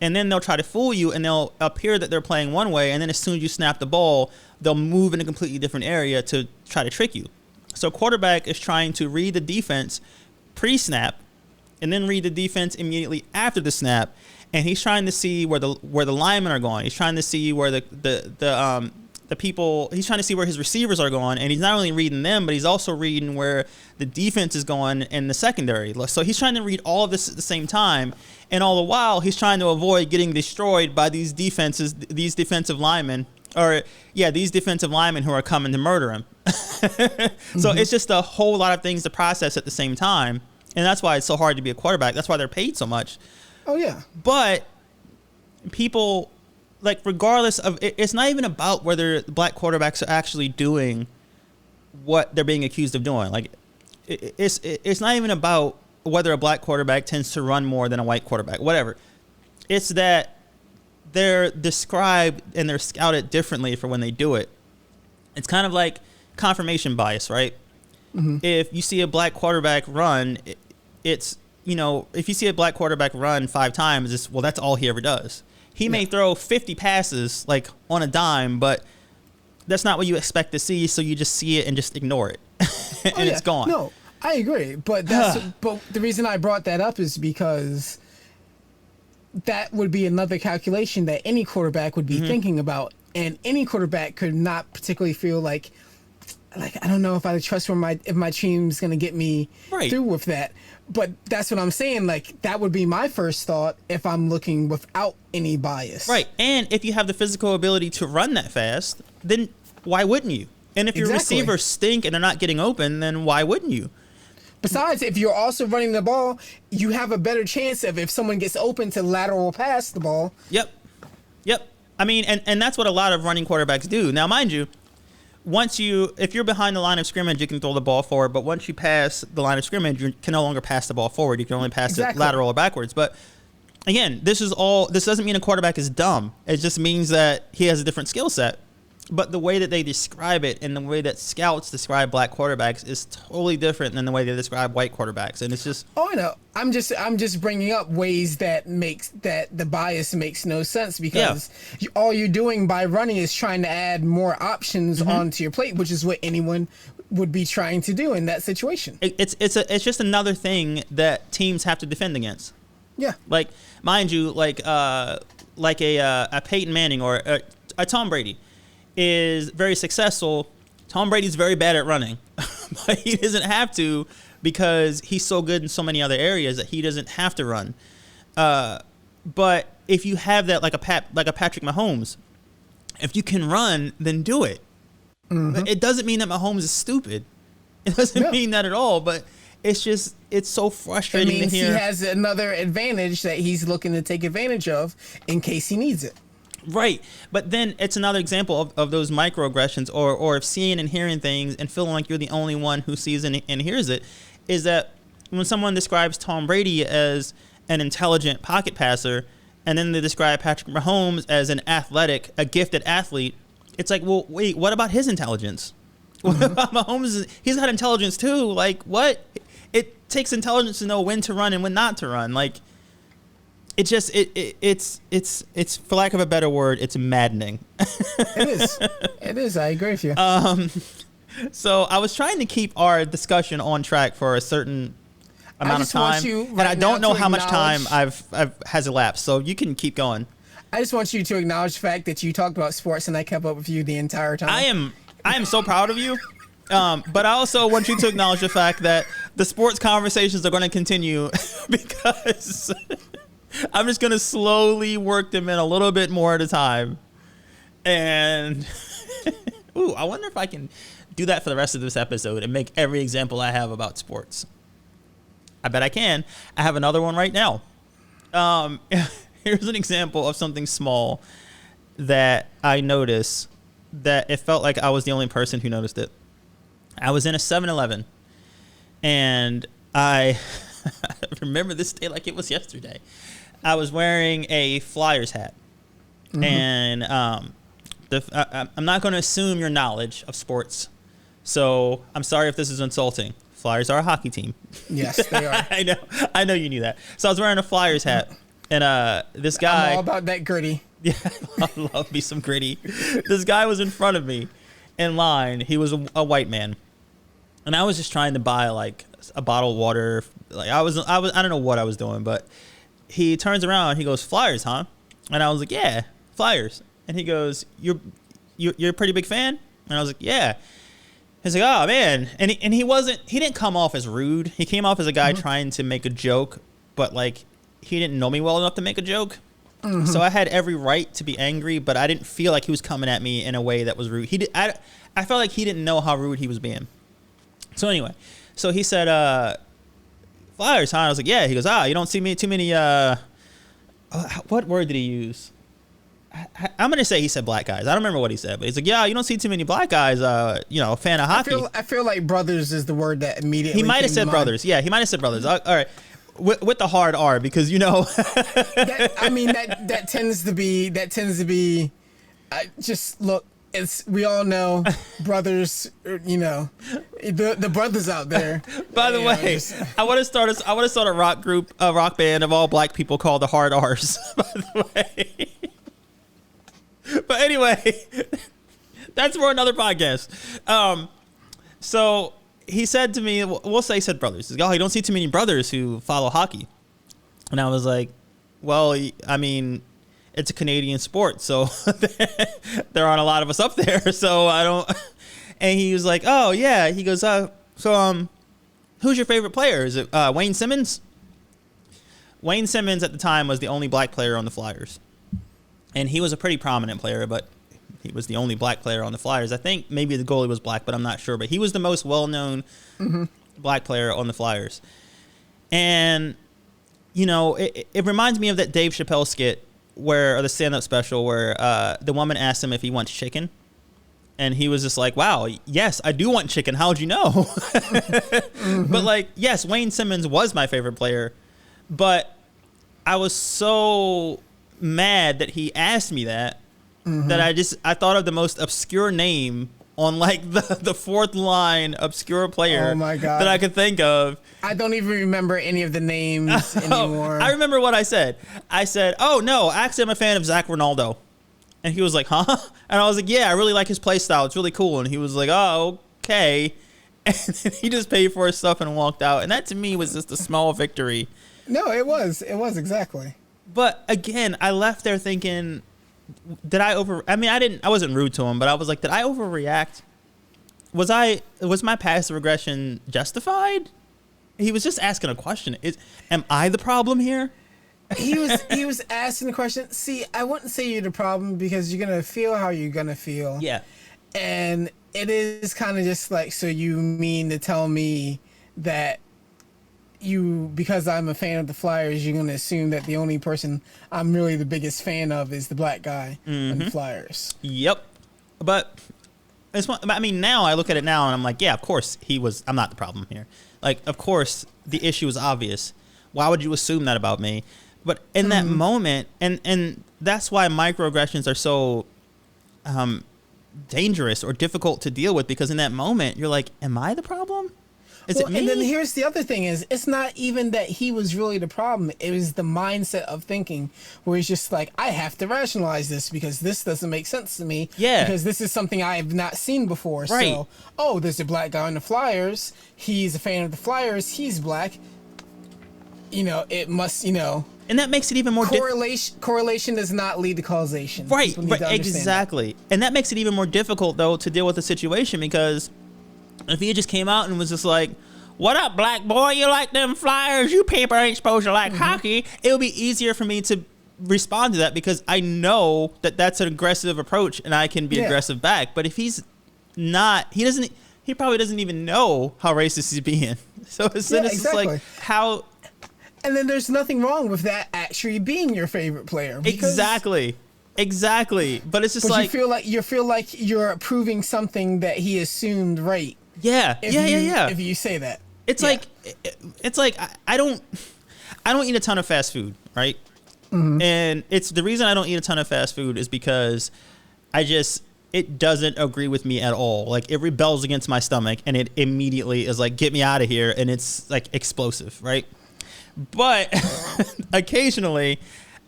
And then they'll try to fool you, and they'll appear that they're playing one way, and then as soon as you snap the ball, they'll move in a completely different area to try to trick you. So quarterback is trying to read the defense pre-snap, and then read the defense immediately after the snap, and he's trying to see where the linemen are going. He's trying to see where the people. He's trying to see where his receivers are going, and he's not only reading them, but he's also reading where the defense is going in the secondary. So he's trying to read all of this at the same time, and all the while he's trying to avoid getting destroyed by these defensive linemen who are coming to murder him. So it's just a whole lot of things to process at the same time, and that's why it's so hard to be a quarterback. That's why they're paid so much. Oh yeah. But people, like, regardless of it's not even about whether black quarterbacks are actually doing what they're being accused of doing. Like, it's not even about whether a black quarterback tends to run more than a white quarterback. Whatever. It's that they're described and they're scouted differently for when they do it. It's kind of like confirmation bias, right? Mm-hmm. If you see a black quarterback run, if you see a black quarterback run 5 times, that's all he ever does. He may throw 50 passes like on a dime, but that's not what you expect to see. So you just see it and just ignore it, and it's gone. No, I agree, but but the reason I brought that up is because that would be another calculation that any quarterback would be thinking about, and any quarterback could not particularly feel like I don't know if I trust if my team's gonna get me through with that. But that's what I'm saying. Like, that would be my first thought if I'm looking without any bias. Right. And if you have the physical ability to run that fast, then why wouldn't you? And if your receivers stink and they're not getting open, then why wouldn't you? Besides, if you're also running the ball, you have a better chance of if someone gets open to lateral pass the ball. Yep. I mean, and that's what a lot of running quarterbacks do. Now, mind you, if you're behind the line of scrimmage, you can throw the ball forward. But once you pass the line of scrimmage, you can no longer pass the ball forward. You can only pass it lateral or backwards. But again, this doesn't mean a quarterback is dumb. It just means that he has a different skill set. But the way that they describe it and the way that scouts describe black quarterbacks is totally different than the way they describe white quarterbacks. And it's just... Oh, I know. I'm just bringing up ways that the bias makes no sense because all you're doing by running is trying to add more options onto your plate, which is what anyone would be trying to do in that situation. It's just another thing that teams have to defend against. Yeah. Like, mind you, like a Peyton Manning or a Tom Brady is very successful. Tom Brady's very bad at running, but he doesn't have to because he's so good in so many other areas that he doesn't have to run. But if you have that like a Patrick Mahomes, if you can run, then do it. But it doesn't mean that Mahomes is stupid. It doesn't mean that at all. But it's just, it's so frustrating to hear. He has another advantage that he's looking to take advantage of in case he needs it. Right. But then it's another example of those microaggressions or of seeing and hearing things and feeling like you're the only one who sees and hears it, is that when someone describes Tom Brady as an intelligent pocket passer and then they describe Patrick Mahomes as a gifted athlete, it's like, well, wait, what about his intelligence? What about Mahomes? He's got intelligence too. Like, what? It takes intelligence to know when to run and when not to run. Like, it just it's for lack of a better word, it's maddening. It is. I agree with you. So I was trying to keep our discussion on track for a certain amount of time, and I don't know how much time has elapsed. So you can keep going. I just want you to acknowledge the fact that you talked about sports and I kept up with you the entire time. I am so proud of you. But I also want you to acknowledge the fact that the sports conversations are going to continue because I'm just going to slowly work them in a little bit more at a time. And I wonder if I can do that for the rest of this episode and make every example I have about sports. I bet I can. I have another one right now. Here's an example of something small that I noticed that it felt like I was the only person who noticed it. I was in a 7-Eleven and I remember this day like it was yesterday. I was wearing a Flyers hat. And I'm not going to assume your knowledge of sports. So I'm sorry if this is insulting. Flyers are a hockey team. Yes, they are. I know you knew that. So I was wearing a Flyers hat. And this guy... I'm all about that gritty. Yeah, I love me some gritty. This guy was in front of me in line. He was a white man. And I was just trying to buy like a bottle of water. Like I don't know what I was doing, but he turns around and he goes, "Flyers, huh?" And I was like, "Yeah, Flyers." And he goes, "You're a pretty big fan?" And I was like, "Yeah." He's like, "Oh man." And he didn't come off as rude. He came off as a guy trying to make a joke, but like he didn't know me well enough to make a joke. So I had every right to be angry, but I didn't feel like he was coming at me in a way that was rude. I felt like he didn't know how rude he was being. So anyway, so he said, "Flyers, huh?" I was like, "Yeah." He goes, "You don't see me too many, what word did he use? I'm going to say he said black guys. I don't remember what he said, but he's like, "Yeah, you don't see too many black guys, a fan of hockey." I feel like brothers is the word that immediately He might have said brothers. Yeah, he might have said brothers. All right. With the hard R, because that tends to be just look, we all know brothers, the brothers out there. By the way, I want to start a rock band of all black people called the Hard R's, by the way. But anyway, that's for another podcast. So he said to me, we'll say he said brothers. He's like, "Oh, you don't see too many brothers who follow hockey." And I was like, well, I mean, it's a Canadian sport, so there aren't a lot of us up there. So I don't. And he was like, "Oh, yeah." He goes, who's your favorite player? Is it Wayne Simmons? Wayne Simmons at the time was the only black player on the Flyers. And he was a pretty prominent player, but he was the only black player on the Flyers. I think maybe the goalie was black, but I'm not sure. But he was the most well-known black player on the Flyers. And, it reminds me of that Dave Chappelle skit or the stand-up special where the woman asked him if he wants chicken. And he was just like, "Wow, yes, I do want chicken. How'd you know?" But, like, yes, Wayne Simmons was my favorite player. But I was so mad that he asked me that. That I thought of the most obscure name on like the fourth line obscure player that I could think of. I don't even remember any of the names anymore. I remember what I said. I said, "Oh no, actually I'm a fan of Zach Ronaldo." And he was like, "Huh?" And I was like, "Yeah, I really like his play style. It's really cool." And he was like, "Oh, okay." And he just paid for his stuff and walked out. And that to me was just a small victory. No, it was exactly. But again, I left there thinking, I wasn't rude to him, but I was like, did I overreact? Was my passive aggression justified? He was just asking a question. Am I the problem here? he was asking the question. See, I wouldn't say you're the problem because you're gonna feel how you're gonna feel. Yeah. And it is kind of just like, so you mean to tell me that because I'm a fan of the Flyers, you're gonna assume that the only person I'm really the biggest fan of is the black guy on the Flyers. Yep. But I mean, now I look at it now and I'm like, yeah, of course I'm not the problem here. Like, of course the issue is obvious. Why would you assume that about me? But in that moment, and that's why microaggressions are so dangerous or difficult to deal with, because in that moment you're like, am I the problem? Is it me? And then here's the other thing is, it's not even that he was really the problem. It was the mindset of thinking where he's just like, I have to rationalize this because this doesn't make sense to me. Yeah. Because this is something I have not seen before. Right. So, there's a black guy on the Flyers. He's a fan of the Flyers. He's black. It must, And that makes it even more correlation does not lead to causation. Right, exactly. That. And that makes it even more difficult, though, to deal with the situation, because if he just came out and was just like, what up, black boy? You like them Flyers? You people ain't supposed to like hockey. It would be easier for me to respond to that because I know that that's an aggressive approach and I can be aggressive back. But if he's not, he probably doesn't even know how racist he's being. So it's just like, how... And then there's nothing wrong with that actually being your favorite player. Exactly. But it's just like you feel like you're approving something that he assumed right. Yeah. If you say that. It's like I don't eat a ton of fast food, right? And it's the reason I don't eat a ton of fast food is because it doesn't agree with me at all. Like, it rebels against my stomach and it immediately is like, get me out of here, and it's like explosive, right? But occasionally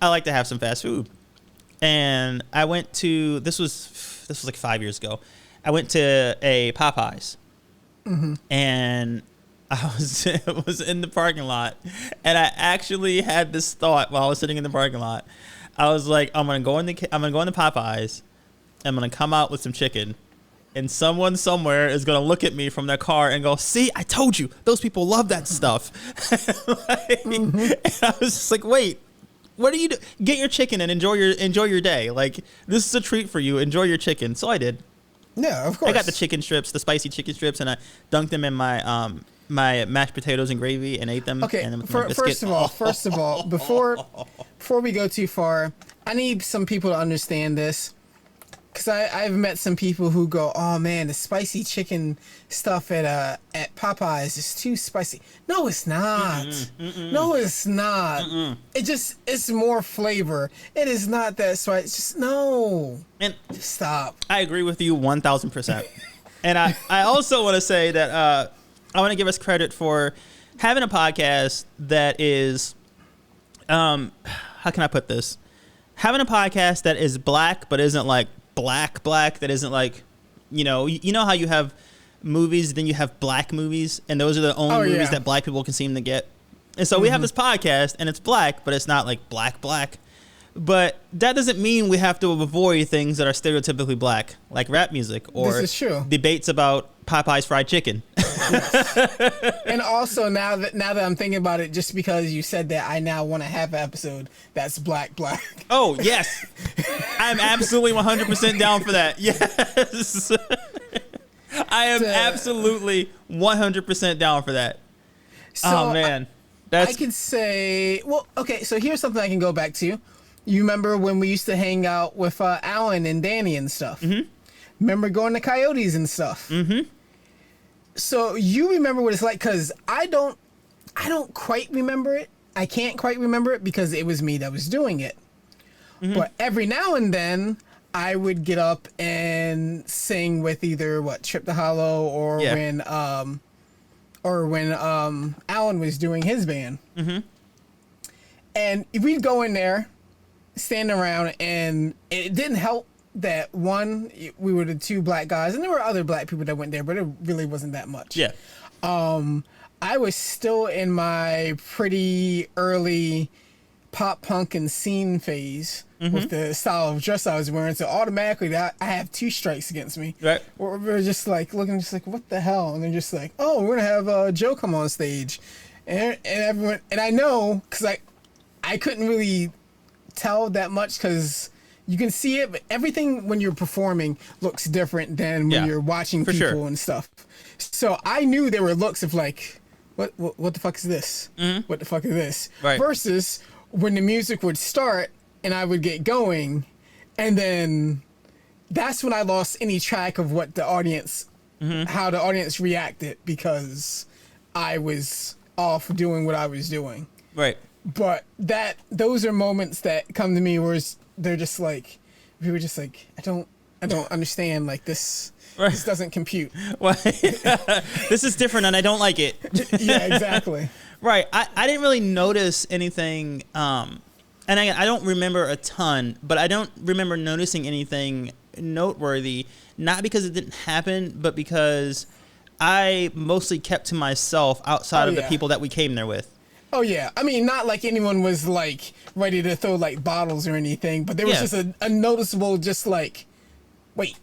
I like to have some fast food. And I went to, this was like 5 years ago. I went to a Popeyes. And I was in the parking lot, and I actually had this thought while I was sitting in the parking lot. I was like, I'm gonna go in the Popeyes. I'm gonna come out with some chicken, and someone somewhere is gonna look at me from their car and go, "See, I told you, those people love that stuff." And I was just like, "Wait, what do you do? Get your chicken and enjoy your day. Like, this is a treat for you. Enjoy your chicken." So I did. Yeah, of course. I got the chicken strips, the spicy chicken strips, and I dunked them in my my mashed potatoes and gravy and ate them. Okay, and then first of all, before we go too far, I need some people to understand this, because I've met some people who go, "Oh man, the spicy chicken stuff at Popeyes is too spicy." No, it's not. No, it's not. It's more flavor. It is not that spicy. It's just no. And just stop. I agree with you 1,000%. And I also want to say that I want to give us credit for having a podcast that is, how can I put this? Having a podcast that is black, but isn't like black, that isn't like, you know how you have movies, then you have black movies, and those are the only movies that black people can seem to get. And so we have this podcast, and it's black, but it's not like black. But that doesn't mean we have to avoid things that are stereotypically black, like rap music or debates about Popeye's fried chicken. And also, now that I'm thinking about it, just because you said that, I now want to have an episode that's black. Oh, yes. I'm absolutely 100% down for that. Yes. I am absolutely 100% down for that. So oh, man. I could say, well, okay, so here's something I can go back to. You remember when we used to hang out with Alan and Danny and stuff? Remember going to Coyotes and stuff? So you remember what it's like, because I don't quite remember it. I can't quite remember it because it was me that was doing it. But every now and then I would get up and sing with either Trip to Hollow or when Alan was doing his band. And if we'd go in there, stand around, and it didn't help that one, we were the two black guys, and there were other black people that went there, but it really wasn't that much. I was still in my pretty early pop punk and scene phase with the style of dress I was wearing, so automatically I have two strikes against me. Right. Or we're just like looking, just like, what the hell? And they're just like, oh, we're gonna have Joe come on stage, and everyone, and I know, because I I couldn't really tell that much because you can see it, but everything when you're performing looks different than when you're watching people and stuff. So I knew there were looks of like, what the fuck is this? What the fuck is this? Right. Versus when the music would start and I would get going, and then that's when I lost any track of what the audience, how the audience reacted, because I was off doing what I was doing. Right. But those are moments that come to me where they're just like, we were just like, I don't understand, like this. Right. This doesn't compute. Well, this is different and I don't like it. Yeah, exactly. Right. I didn't really notice anything. And I don't remember a ton, but I don't remember noticing anything noteworthy, not because it didn't happen, but because I mostly kept to myself outside of the people that we came there with. Oh, yeah. I mean, not like anyone was, like, ready to throw, like, bottles or anything, but there was just a noticeable, just like, wait,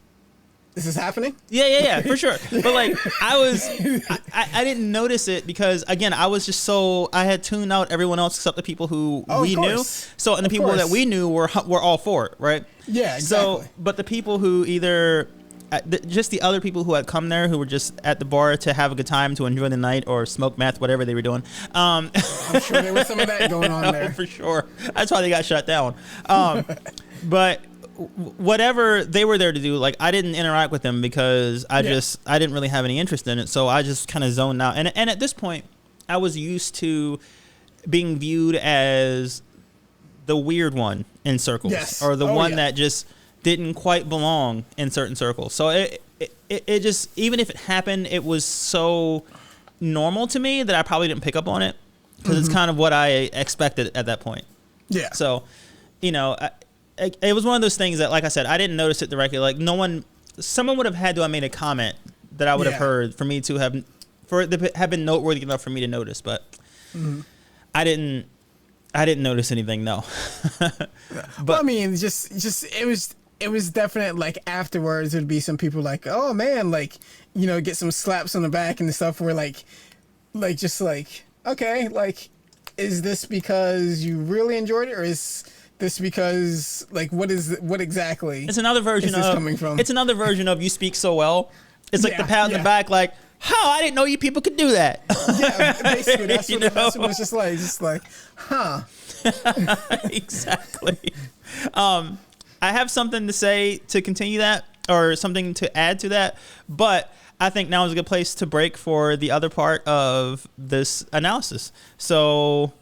this is happening? Yeah, for sure. But, like, I didn't notice it because, again, I was just I had tuned out everyone else except the people who we knew. So, and the people that we knew were all for it, right? Yeah, exactly. So, but the people who just the other people who had come there who were just at the bar to have a good time, to enjoy the night or smoke meth, whatever they were doing. I'm sure there was some of that going on there. For sure. That's why they got shut down. But whatever they were there to do, like, I didn't interact with them because I didn't really have any interest in it. So I just kind of zoned out. And at this point, I was used to being viewed as the weird one in circles, or the one that just didn't quite belong in certain circles. So it just, even if it happened, it was so normal to me that I probably didn't pick up on it because it's kind of what I expected at that point. Yeah. So, you know, it was one of those things that, like I said, I didn't notice it directly. Like someone would have had to have made a comment that I would have heard for it to have been noteworthy enough for me to notice, but I didn't notice anything. No. But well, I mean, just it was definite, like, afterwards there'd be some people like, oh man, like, you know, get some slaps on the back and stuff where like just like, okay, like, is this because you really enjoyed it, or is this because, like, what exactly it's another version is this coming from? It's another version of you speak so well. It's like the pat on the back, like, how I didn't know you people could do that. Yeah, basically that's what it's just like, huh. Exactly. I have something to say to continue that, or something to add to that, but I think now is a good place to break for the other part of this analysis. So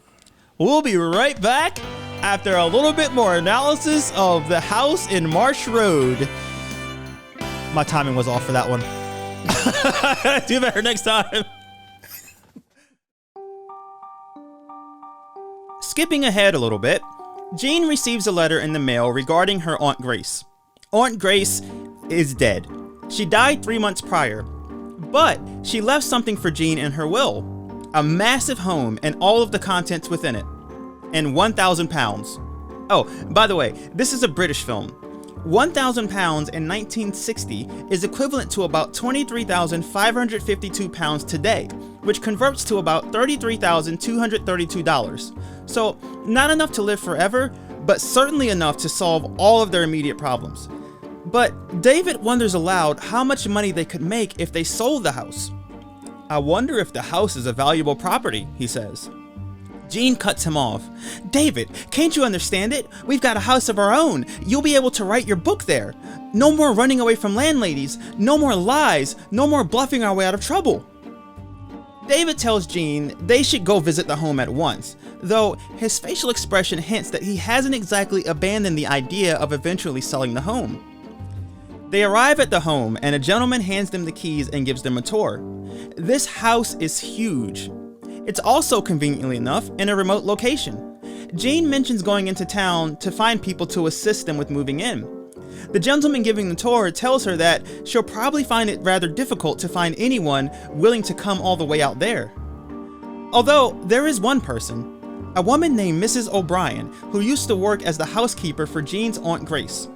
we'll be right back after a little bit more analysis of the House in Marsh Road. My timing was off for that one. Do better next time. Skipping ahead a little bit, Jean receives a letter in the mail regarding her Aunt Grace. Aunt Grace is dead. She died 3 months prior, but she left something for Jean in her will. A massive home and all of the contents within it. And £1,000. Oh, by the way, this is a British film. £1,000 in 1960 is equivalent to about £23,552 today, which converts to about $33,232. So, not enough to live forever, but certainly enough to solve all of their immediate problems. But David wonders aloud how much money they could make if they sold the house. I wonder if the house is a valuable property, he says. Jean cuts him off. David, can't you understand it? We've got a house of our own. You'll be able to write your book there. No more running away from landladies. No more lies. No more bluffing our way out of trouble. David tells Jean they should go visit the home at once, though his facial expression hints that he hasn't exactly abandoned the idea of eventually selling the home. They arrive at the home and a gentleman hands them the keys and gives them a tour. This house is huge. It's also, conveniently enough, in a remote location. Jean mentions going into town to find people to assist them with moving in. The gentleman giving the tour tells her that she'll probably find it rather difficult to find anyone willing to come all the way out there. Although, there is one person, a woman named Mrs. O'Brien, who used to work as the housekeeper for Jean's Aunt Grace.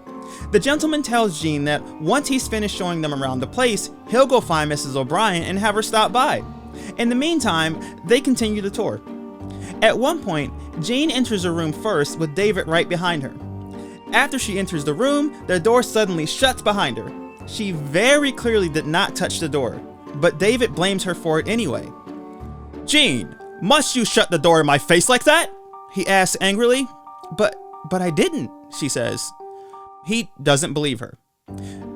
The gentleman tells Jean that once he's finished showing them around the place, he'll go find Mrs. O'Brien and have her stop by. In the meantime, they continue the tour. At one point, Jean enters a room first with David right behind her. After she enters the room, the door suddenly shuts behind her. She very clearly did not touch the door, but David blames her for it anyway. "Jean, must you shut the door in my face like that?" he asks angrily. But I didn't," she says. He doesn't believe her.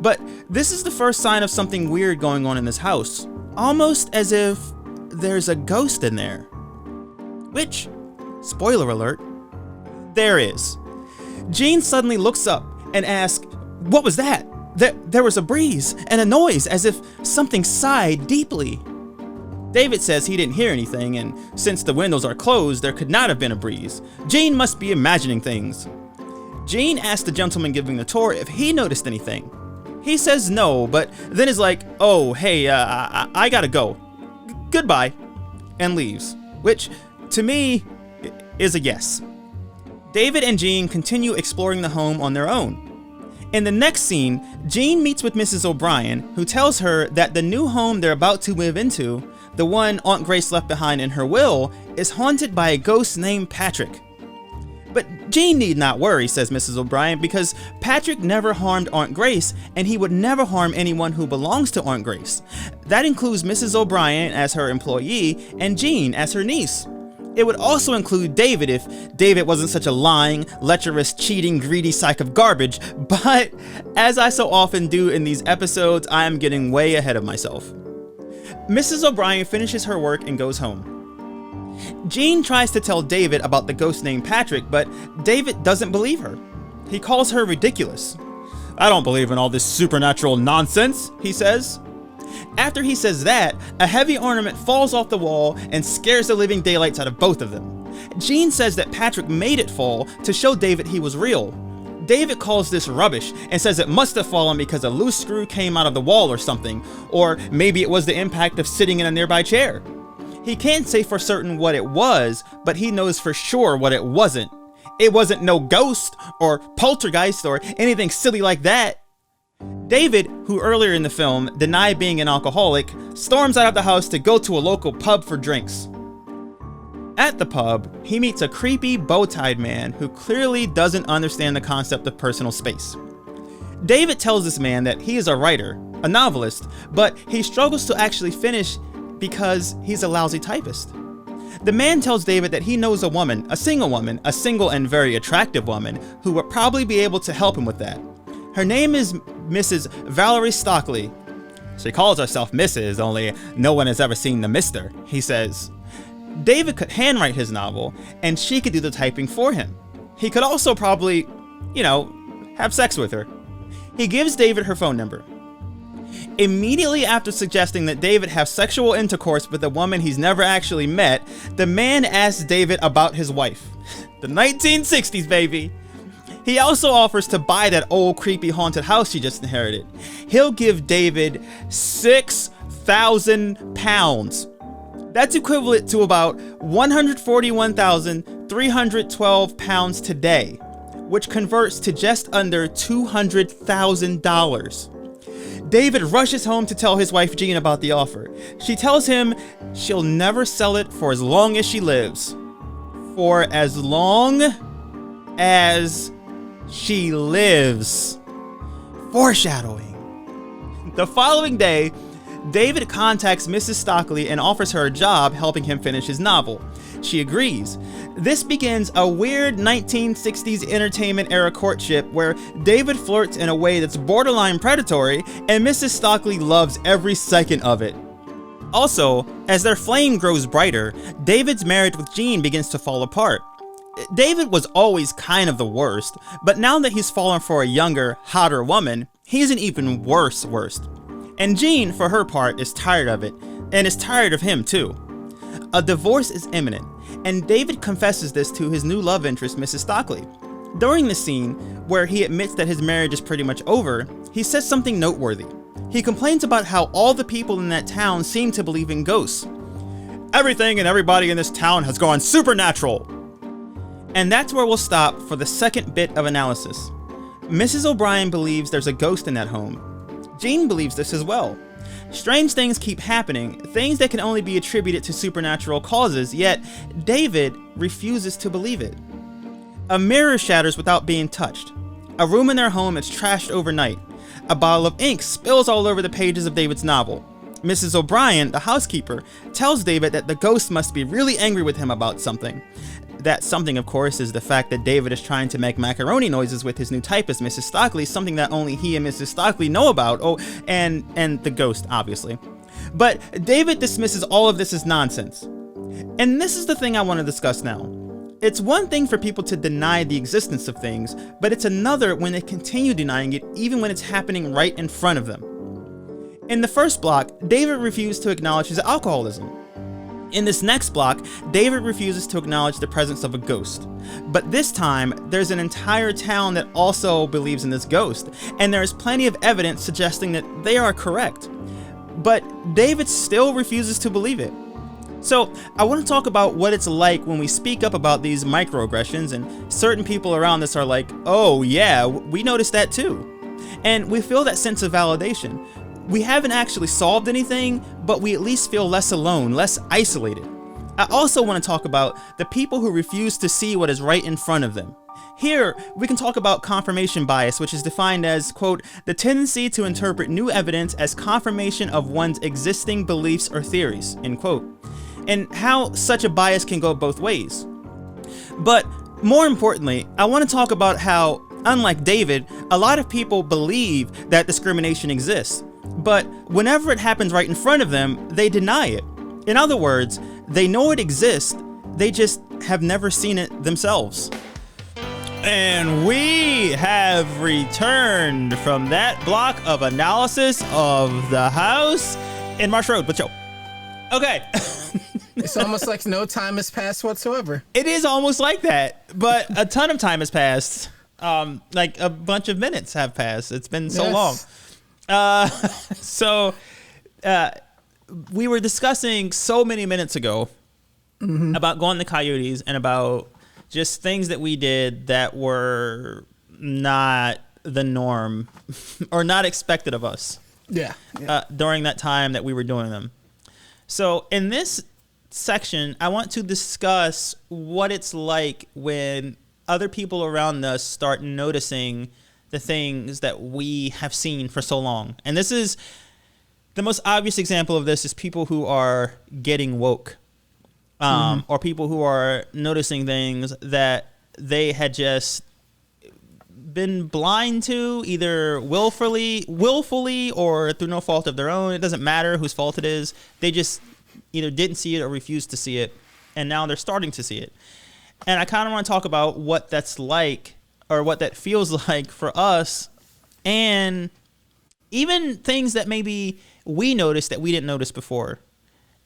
But this is the first sign of something weird going on in this house, almost as if there's a ghost in there. Which, spoiler alert, there is. Jean suddenly looks up and asks, "What was that?" There was a breeze and a noise as if something sighed deeply. David says he didn't hear anything, and since the windows are closed, there could not have been a breeze. Jean must be imagining things. Jean asks the gentleman giving the tour if he noticed anything. He says no, but then is like, "Oh, hey, I gotta go. Goodbye," and leaves, which, to me, is a yes. David and Jean continue exploring the home on their own. In the next scene, Jean meets with Mrs. O'Brien, who tells her that the new home they're about to move into, the one Aunt Grace left behind in her will, is haunted by a ghost named Patrick. But Jean need not worry, says Mrs. O'Brien, because Patrick never harmed Aunt Grace, and he would never harm anyone who belongs to Aunt Grace. That includes Mrs. O'Brien as her employee and Jean as her niece. It would also include David if David wasn't such a lying, lecherous, cheating, greedy sack of garbage, but as I so often do in these episodes, I am getting way ahead of myself. Mrs. O'Brien finishes her work and goes home. Jean tries to tell David about the ghost named Patrick, but David doesn't believe her. He calls her ridiculous. "I don't believe in all this supernatural nonsense," he says. After he says that, a heavy ornament falls off the wall and scares the living daylights out of both of them. Jean says that Patrick made it fall to show David he was real. David calls this rubbish and says it must have fallen because a loose screw came out of the wall or something, or maybe it was the impact of sitting in a nearby chair. He can't say for certain what it was, but he knows for sure what it wasn't. It wasn't no ghost or poltergeist or anything silly like that. David, who earlier in the film denied being an alcoholic, storms out of the house to go to a local pub for drinks. At the pub, he meets a creepy, bow-tied man who clearly doesn't understand the concept of personal space. David tells this man that he is a writer, a novelist, but he struggles to actually finish because he's a lousy typist. The man tells David that he knows a single and very attractive woman, who would probably be able to help him with that. Her name is Mrs. Valerie Stockley. She calls herself Mrs., only no one has ever seen the Mr., he says. David could handwrite his novel, and she could do the typing for him. He could also probably, have sex with her. He gives David her phone number. Immediately after suggesting that David have sexual intercourse with a woman he's never actually met, the man asks David about his wife. The 1960s, baby. He also offers to buy that old creepy haunted house he just inherited. He'll give David £6,000. That's equivalent to about £141,312 today, which converts to just under $200,000. David rushes home to tell his wife Jean about the offer. She tells him she'll never sell it for as long as she lives. For as long as she lives. Foreshadowing. The following day, David contacts Mrs. Stockley and offers her a job helping him finish his novel. She agrees. This begins a weird 1960s entertainment era courtship where David flirts in a way that's borderline predatory, and Mrs. Stockley loves every second of it. Also, as their flame grows brighter, David's marriage with Jean begins to fall apart. David was always kind of the worst, but now that he's fallen for a younger, hotter woman, he's an even worse. And Jean, for her part, is tired of it, and is tired of him too. A divorce is imminent, and David confesses this to his new love interest, Mrs. Stockley. During the scene, where he admits that his marriage is pretty much over, he says something noteworthy. He complains about how all the people in that town seem to believe in ghosts. Everything and everybody in this town has gone supernatural. And that's where we'll stop for the second bit of analysis. Mrs. O'Brien believes there's a ghost in that home. Jean believes this as well. Strange things keep happening, things that can only be attributed to supernatural causes, yet David refuses to believe it. A mirror shatters without being touched. A room in their home is trashed overnight. A bottle of ink spills all over the pages of David's novel. Mrs. O'Brien, the housekeeper, tells David that the ghost must be really angry with him about something. That something, of course, is the fact that David is trying to make macaroni noises with his new typist, Mrs. Stockley, something that only he and Mrs. Stockley know about. Oh, and the ghost, obviously. But David dismisses all of this as nonsense. And this is the thing I want to discuss now. It's one thing for people to deny the existence of things, but it's another when they continue denying it even when it's happening right in front of them. In the first block, David refused to acknowledge his alcoholism. In this next block, David refuses to acknowledge the presence of a ghost. But this time, there's an entire town that also believes in this ghost, and there is plenty of evidence suggesting that they are correct. But David still refuses to believe it. So, I want to talk about what it's like when we speak up about these microaggressions, and certain people around us are like, oh yeah, we noticed that too. And we feel that sense of validation. We haven't actually solved anything, but we at least feel less alone, less isolated. I also want to talk about the people who refuse to see what is right in front of them. Here, we can talk about confirmation bias, which is defined as, quote, the tendency to interpret new evidence as confirmation of one's existing beliefs or theories, end quote, and how such a bias can go both ways. But more importantly, I want to talk about how, unlike David, a lot of people believe that discrimination exists. But whenever it happens right in front of them, they deny it. In other words, they know it exists, they just have never seen it themselves. And we have returned from that block of analysis of the House in Marsh Road with Joe. Okay. It's almost like no time has passed whatsoever. It is almost like that, but a ton of time has passed. Like a bunch of minutes have passed. It's been so long. We were discussing so many minutes ago about going to Coyotes and about just things that we did that were not the norm or not expected of us. Yeah. During that time that we were doing them. So in this section, I want to discuss what it's like when other people around us start noticing the things that we have seen for so long. And this is the most obvious example of this is people who are getting woke, or people who are noticing things that they had just been blind to, either willfully or through no fault of their own. It doesn't matter whose fault it is. They just either didn't see it or refused to see it. And now they're starting to see it. And I kind of want to talk about what that's like, or what that feels like for us, and even things that maybe we noticed that we didn't notice before,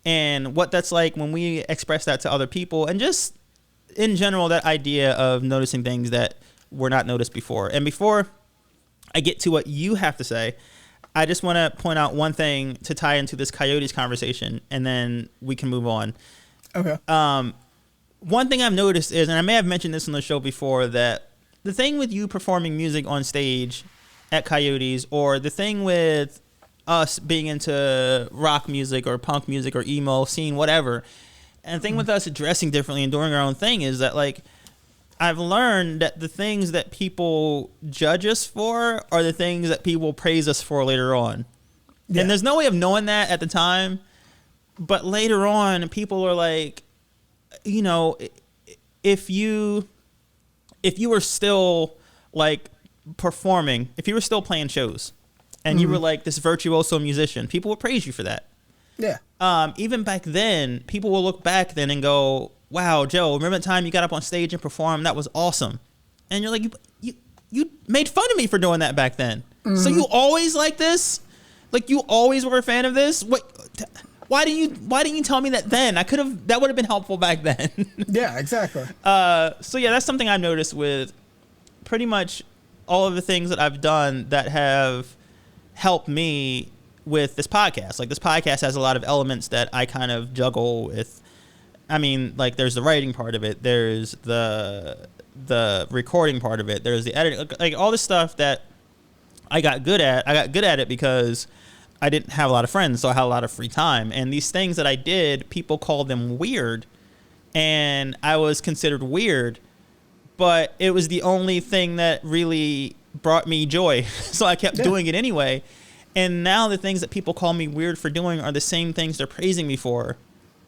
and what that's like when we express that to other people, and just in general, that idea of noticing things that were not noticed before. And before I get to what you have to say, I just want to point out one thing to tie into this Coyotes conversation, and then we can move on. Okay. One thing I've noticed is, and I may have mentioned this on the show before, that the thing with you performing music on stage at Coyotes, or the thing with us being into rock music or punk music or emo scene, whatever, and the thing with us dressing differently and doing our own thing is that, like, I've learned that the things that people judge us for are the things that people praise us for later on. Yeah. And there's no way of knowing that at the time, but later on, people are like, you know, if you were still like performing, if you were still playing shows and you were like this virtuoso musician, people would praise you for that. Yeah. Even back then, people will look back then and go, wow, Joe, remember the time you got up on stage and performed? That was awesome. And you're like, you made fun of me for doing that back then. So you always like this? Like, you always were a fan of this? Why didn't you tell me that then? That would have been helpful back then. Yeah, exactly. So yeah, that's something I've noticed with pretty much all of the things that I've done that have helped me with this podcast. Like, this podcast has a lot of elements that I kind of juggle with. I mean, like, there's the writing part of it, there's the recording part of it, there's the editing, like all this stuff that I got good at. I got good at it because I didn't have a lot of friends, so I had a lot of free time. And these things that I did, people called them weird, and I was considered weird, but it was the only thing that really brought me joy. So I kept doing it anyway. And now the things that people call me weird for doing are the same things they're praising me for.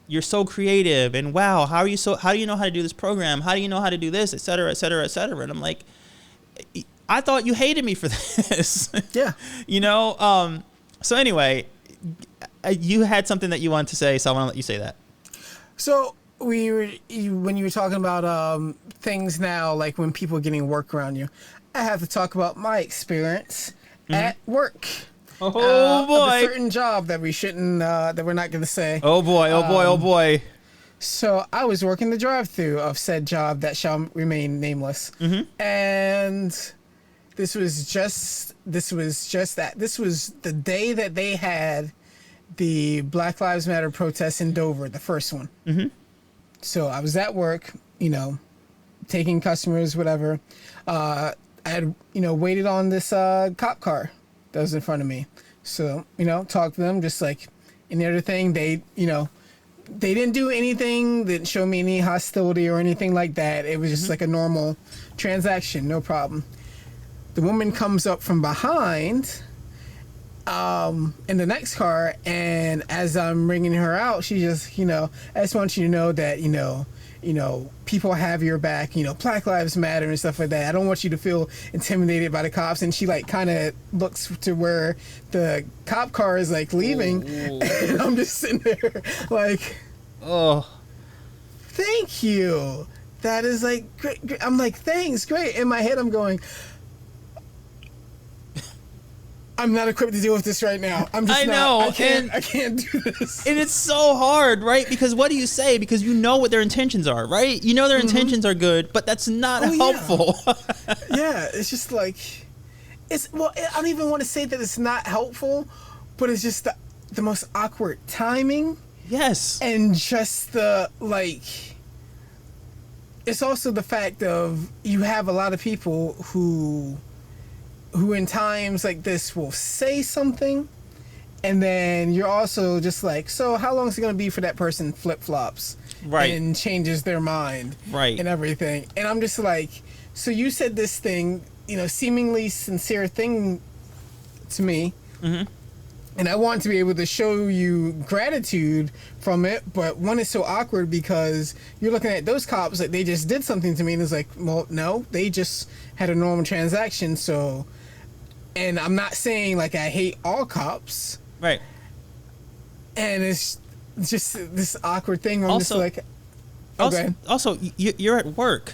You're so creative, and wow, how do you know how to do this program? How do you know how to do this, et cetera, et cetera, et cetera? And I'm like, I thought you hated me for this. Yeah. You know? So anyway, you had something that you wanted to say, so I want to let you say that. So when you were talking about things now, like when people are getting work around you, I have to talk about my experience at work. Oh Of boy. a certain job that we shouldn't, that we're not going to say. Oh boy, oh boy, oh boy. So I was working the drive-through of said job that shall remain nameless. And this was just that. This was the day that they had the Black Lives Matter protests in Dover, the first one. So I was at work, you know, taking customers, whatever. I had, you know, waited on this cop car that was in front of me. So, you know, talked to them just like any other thing. They, you know, they didn't do anything, didn't show me any hostility or anything like that. It was just like a normal transaction, no problem. The woman comes up from behind in the next car, and as I'm ringing her out, she just, you know, I just want you to know that, you know, people have your back, you know, Black Lives Matter and stuff like that. I don't want you to feel intimidated by the cops. And she like kind of looks to where the cop car is like leaving. And I'm just sitting there like, Oh. thank you. That is like great. I'm like, thanks, great. In my head, I'm going, I'm not equipped to deal with this right now. I'm just I can't do this. And it's so hard, right? Because what do you say? Because you know what their intentions are, right? You know their intentions are good, but that's not helpful. Yeah, it's just like, I don't even want to say that it's not helpful, but it's just the most awkward timing. Yes. And just the, like, it's also the fact of you have a lot of people who in times like this will say something, and then you're also just like, so how long is it going to be for that person flip-flops and changes their mind and everything? And I'm just like, so you said this thing, you know, seemingly sincere thing to me, and I want to be able to show you gratitude from it, but one is so awkward because you're looking at those cops like they just did something to me, and it's like, well, no, they just had a normal transaction. So, and I'm not saying like I hate all cops, right? And it's just this awkward thing where I'm just like, also you're at work.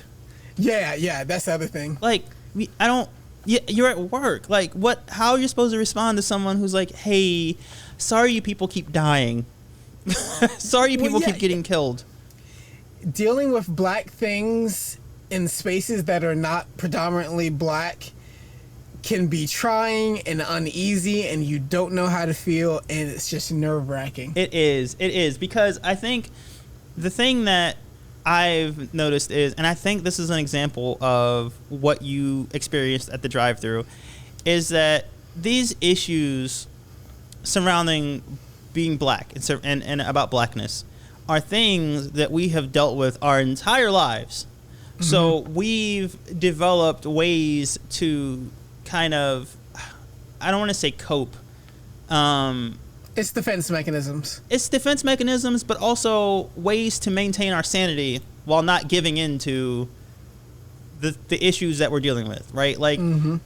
Yeah, that's the other thing. Like, you're at work. Like, how are you supposed to respond to someone who's like, hey, sorry you people keep dying. Sorry you people keep getting killed. Dealing with black things in spaces that are not predominantly black can be trying and uneasy, and you don't know how to feel, and it's just nerve-wracking. It is, because I think the thing that I've noticed is, and I think this is an example of what you experienced at the drive-thru, is that these issues surrounding being black and about blackness are things that we have dealt with our entire lives. So we've developed ways to kind of, I don't want to say cope. It's defense mechanisms. It's defense mechanisms, but also ways to maintain our sanity while not giving in to the issues that we're dealing with, right? Like, I'm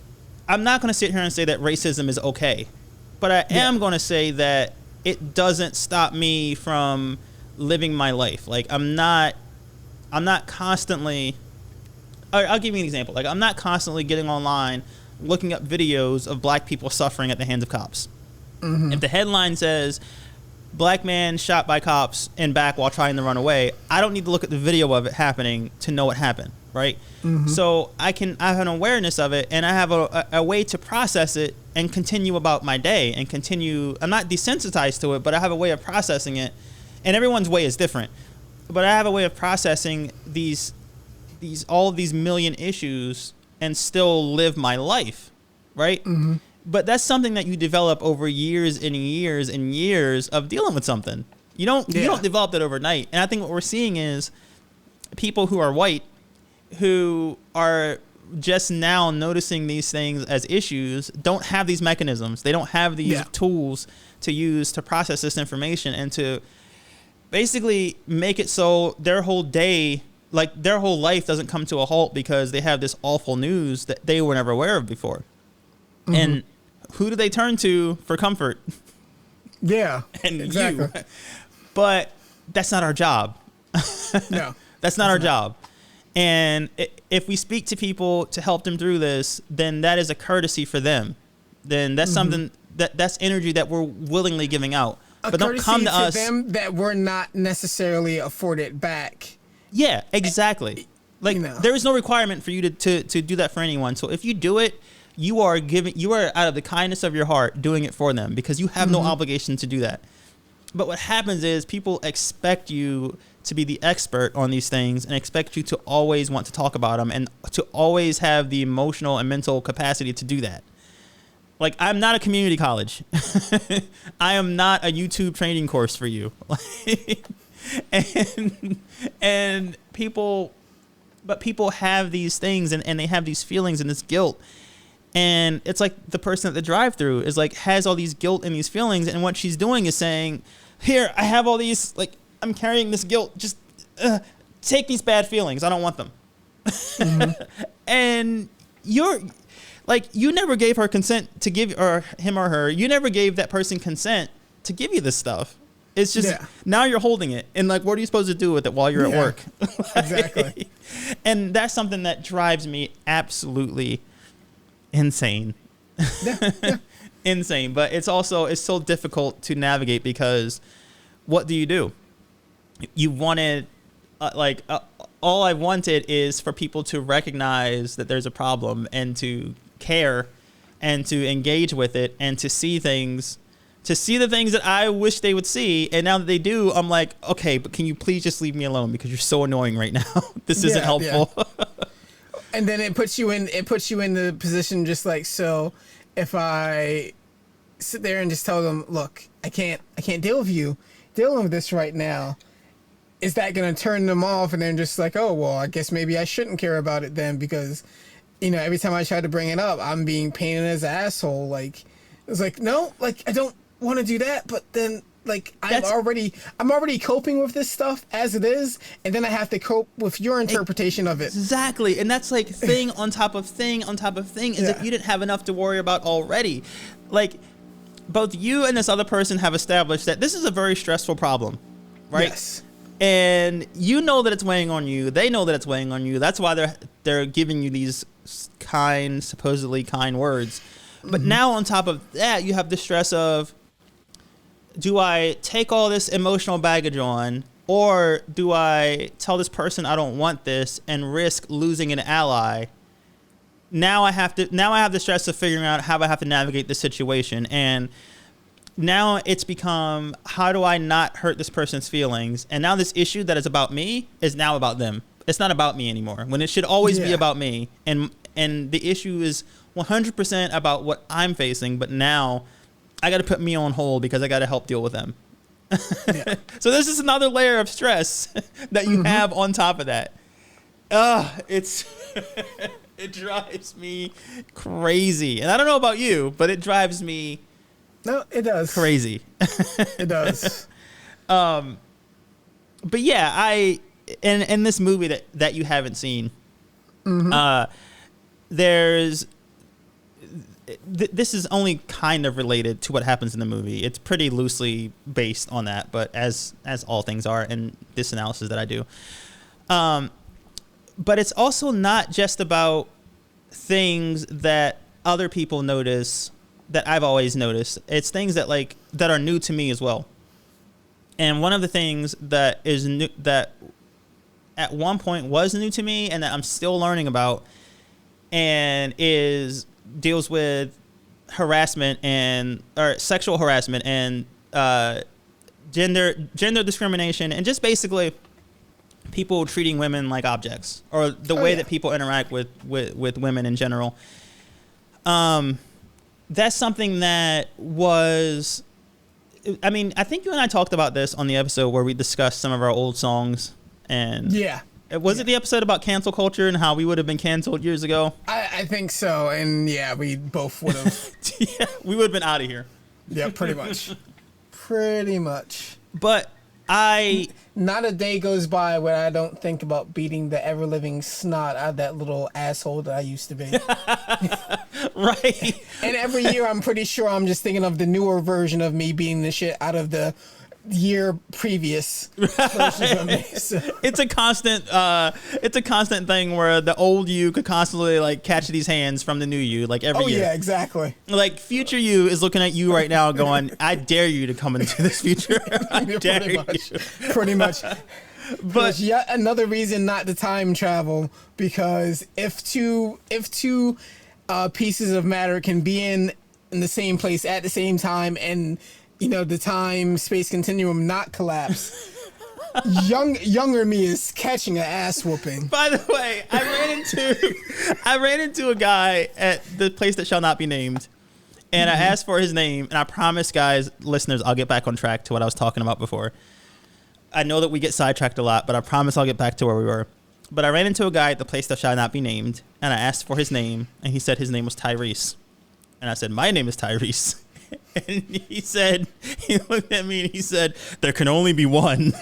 not going to sit here and say that racism is okay, but I am going to say that it doesn't stop me from living my life. Like, I'm not constantly, I'll give you an example. Like, I'm not constantly getting online looking up videos of black people suffering at the hands of cops. If the headline says black man shot by cops in back while trying to run away, I don't need to look at the video of it happening to know what happened, right? So I have an awareness of it, and I have a way to process it and continue about my day and continue. I'm not desensitized to it, but I have a way of processing it, and everyone's way is different. But I have a way of processing all of these million issues and still live my life, right? But that's something that you develop over years and years and years of dealing with something. You don't develop that overnight. And I think what we're seeing is people who are white who are just now noticing these things as issues don't have these mechanisms. They don't have these tools to use to process this information and to basically make it so their whole day, like their whole life, doesn't come to a halt because they have this awful news that they were never aware of before. Mm-hmm. And who do they turn to for comfort? Yeah, and exactly. You. But that's not our job. No, that's not our job. And if we speak to people to help them through this, then that is a courtesy for them. Then that's something that's energy that we're willingly giving out. But don't come to us. Them that we're not necessarily afforded back. Yeah, exactly. Like there is no requirement for you to do that for anyone. So if you do it, you are out of the kindness of your heart doing it for them because you have no obligation to do that. But what happens is people expect you to be the expert on these things and expect you to always want to talk about them and to always have the emotional and mental capacity to do that. Like, I'm not a community college. I am not a YouTube training course for you. and people have these things and they have these feelings and this guilt. And it's like the person at the drive-thru is like, has all these guilt and these feelings. And what she's doing is saying, here, I have all these, like, I'm carrying this guilt. Just take these bad feelings. I don't want them. And you're like, you never gave her consent to give, or him or her, you never gave that person consent to give you this stuff. It's just now you're holding it. And like, what are you supposed to do with it while you're at work? Exactly. And that's something that drives me absolutely insane. Insane. But it's so difficult to navigate because what do? You wanted, all I wanted is for people to recognize that there's a problem and to care and to engage with it and to see things, to see the things that I wish they would see. And now that they do, I'm like, okay, but can you please just leave me alone because you're so annoying right now. This isn't helpful. Yeah. And then it puts you in the position just like, so if I sit there and just tell them, look, I can't deal with you dealing with this right now. Is that going to turn them off? And they're just like, oh, well, I guess maybe I shouldn't care about it then because, every time I try to bring it up, I'm being painted as an asshole. Like, it's like, no, like, I don't want to do that. But then, like, I'm already coping with this stuff as it is. And then I have to cope with your interpretation of it. Exactly. And that's like thing on top of thing on top of thing as if you didn't have enough to worry about already. Like, both you and this other person have established that this is a very stressful problem, right? Yes. And you know that it's weighing on you. They know that it's weighing on you. That's why they're giving you these supposedly kind words. But now on top of that, you have the stress of, do I take all this emotional baggage on, or do I tell this person I don't want this and risk losing an ally? Now I have the stress of figuring out how I have to navigate this situation. And now it's become, how do I not hurt this person's feelings? And now this issue that is about me is now about them. It's not about me anymore, when it should always be about me. And the issue is 100% about what I'm facing. But now I got to put me on hold because I got to help deal with them. So this is another layer of stress that you have on top of that. It drives me crazy. And I don't know about you, but it drives me it does. Crazy. It does. But yeah, in this movie that you haven't seen, there's this is only kind of related to what happens in the movie. It's pretty loosely based on that, but as all things are in this analysis that I do. But it's also not just about things that other people notice that I've always noticed. It's things that that are new to me as well. And one of the things that is new, that at one point was new to me and that I'm still learning about, and deals with harassment or sexual harassment and gender discrimination, and just basically people treating women like objects, or the way that people interact with women in general. that's something that was, I mean, I think you and I talked about this on the episode where we discussed some of our old songs. And Yeah. Was it the episode about cancel culture and how we would have been canceled years ago? I think so. And yeah, we both would have. Yeah, we would have been out of here. Yeah, pretty much. Pretty much. But Not a day goes by where I don't think about beating the ever-living snot out of that little asshole that I used to be. Right. And every year, I'm pretty sure I'm just thinking of the newer version of me beating the shit out of the year previous versions of me. So. It's a constant thing where the old you could constantly like catch these hands from the new you, like every year. Oh yeah, exactly. Like future you is looking at you right now, going, "I dare you to come into this future. I dare Pretty you." much. Pretty much. But yet another reason not to time travel, because if two pieces of matter can be in the same place at the same time, and the time space continuum not collapse, younger me is catching an ass whooping. By the way, I ran into a guy at the place that shall not be named, and I asked for his name, and I promise, guys, listeners, I'll get back on track to what I was talking about before. I know that we get sidetracked a lot, but I promise I'll get back to where we were. But I ran into a guy at the place that shall not be named, and I asked for his name, and he said his name was Tyrice. And I said, my name is Tyrice. And he looked at me and he said, there can only be one. And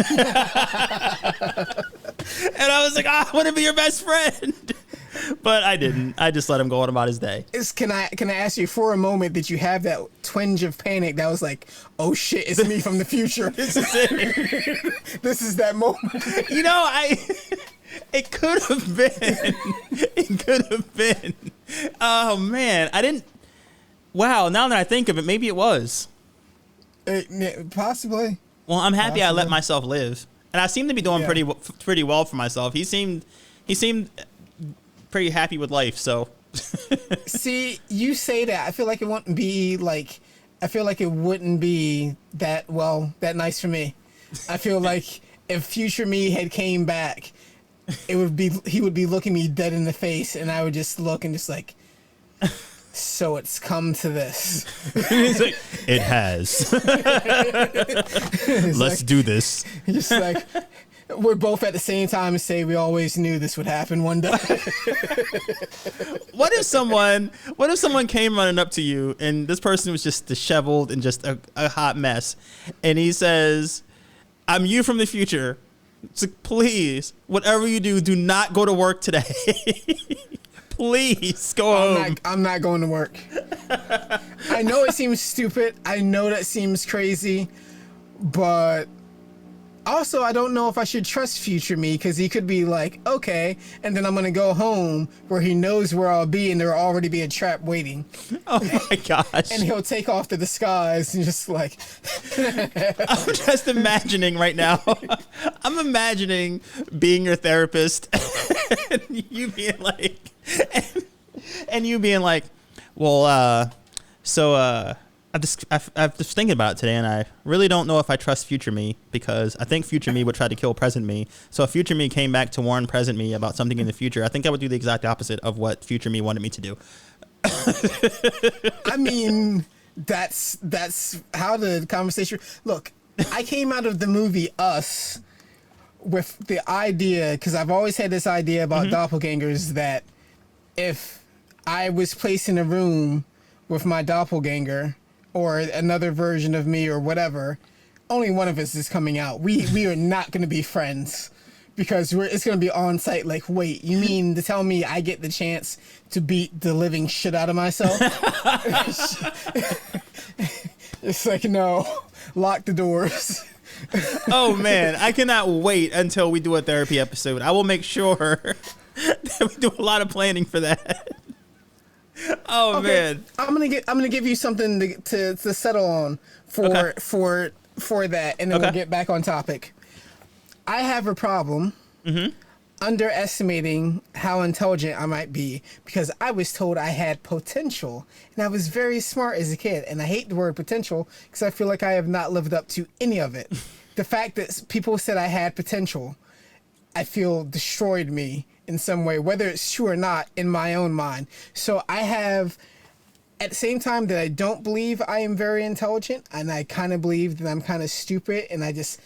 I was like, I want to be your best friend. But I didn't. I just let him go on about his day. Can I ask you, for a moment, did you have that twinge of panic that was like, oh shit, it's me from the future? This is it. This is that moment. It could have been. It could have been. Oh man, I didn't. Wow, now that I think of it, maybe it was. Possibly. Well, I'm happy I let myself live, and I seem to be doing pretty well for myself. He seemed pretty happy with life. So, see, you say that. I feel like it wouldn't be that nice for me. I feel like if future me had came back, he would be looking me dead in the face, and I would just look and just like. So it's come to this. He's like, it has. Let's do this. Just like, we're both at the same time and say we always knew this would happen one day. What if someone came running up to you and this person was just disheveled and just a hot mess, and he says, I'm you from the future, so please, whatever you do, do not go to work today. Please go home. I'm not going to work. I know it seems stupid. I know that seems crazy. But also, I don't know if I should trust future me, because he could be like, okay, and then I'm going to go home where he knows where I'll be and there'll already be a trap waiting. Oh my gosh. And he'll take off the disguise and just like... I'm just imagining right now. I'm imagining being your therapist and you being like... And you being like, well, I'm just thinking about it today, and I really don't know if I trust future me, because I think future me would try to kill present me. So if future me came back to warn present me about something in the future, I think I would do the exact opposite of what future me wanted me to do. I mean, that's how the conversation... Look, I came out of the movie Us with the idea, because I've always had this idea about doppelgangers, that if I was placed in a room with my doppelganger or another version of me or whatever, only one of us is coming out. We are not going to be friends, because it's going to be on site. Like, wait, you mean to tell me I get the chance to beat the living shit out of myself? It's like, no, lock the doors. Oh man, I cannot wait until we do a therapy episode. I will make sure that we do a lot of planning for that. Oh okay. Man, I'm gonna give you something to settle on for that, and then we'll get back on topic. I have a problem underestimating how intelligent I might be, because I was told I had potential, and I was very smart as a kid, and I hate the word potential because I feel like I have not lived up to any of it. The fact that people said I had potential, I feel destroyed me in some way, whether it's true or not, in my own mind. So I have at the same time that I don't believe I am very intelligent, and I kind of believe that I'm kind of stupid, and I just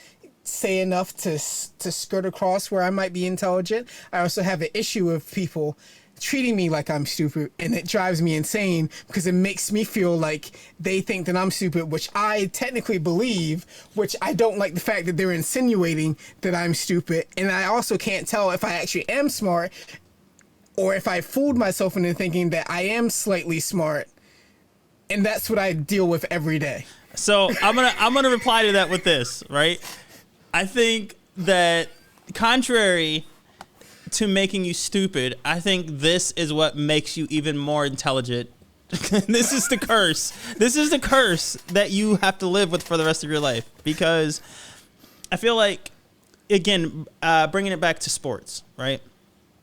say enough to skirt across where I might be intelligent. I also have an issue with people treating me like I'm stupid, and it drives me insane because it makes me feel like they think that I'm stupid, which I technically believe, which I don't like the fact that they're insinuating that I'm stupid. And I also can't tell if I actually am smart or if I fooled myself into thinking that I am slightly smart. And that's what I deal with every day. So I'm gonna reply to that with this, right? I think that contrary to making you stupid, I think this is what makes you even more intelligent. This is the curse. This is the curse that you have to live with for the rest of your life. Because I feel like, again, bringing it back to sports, right?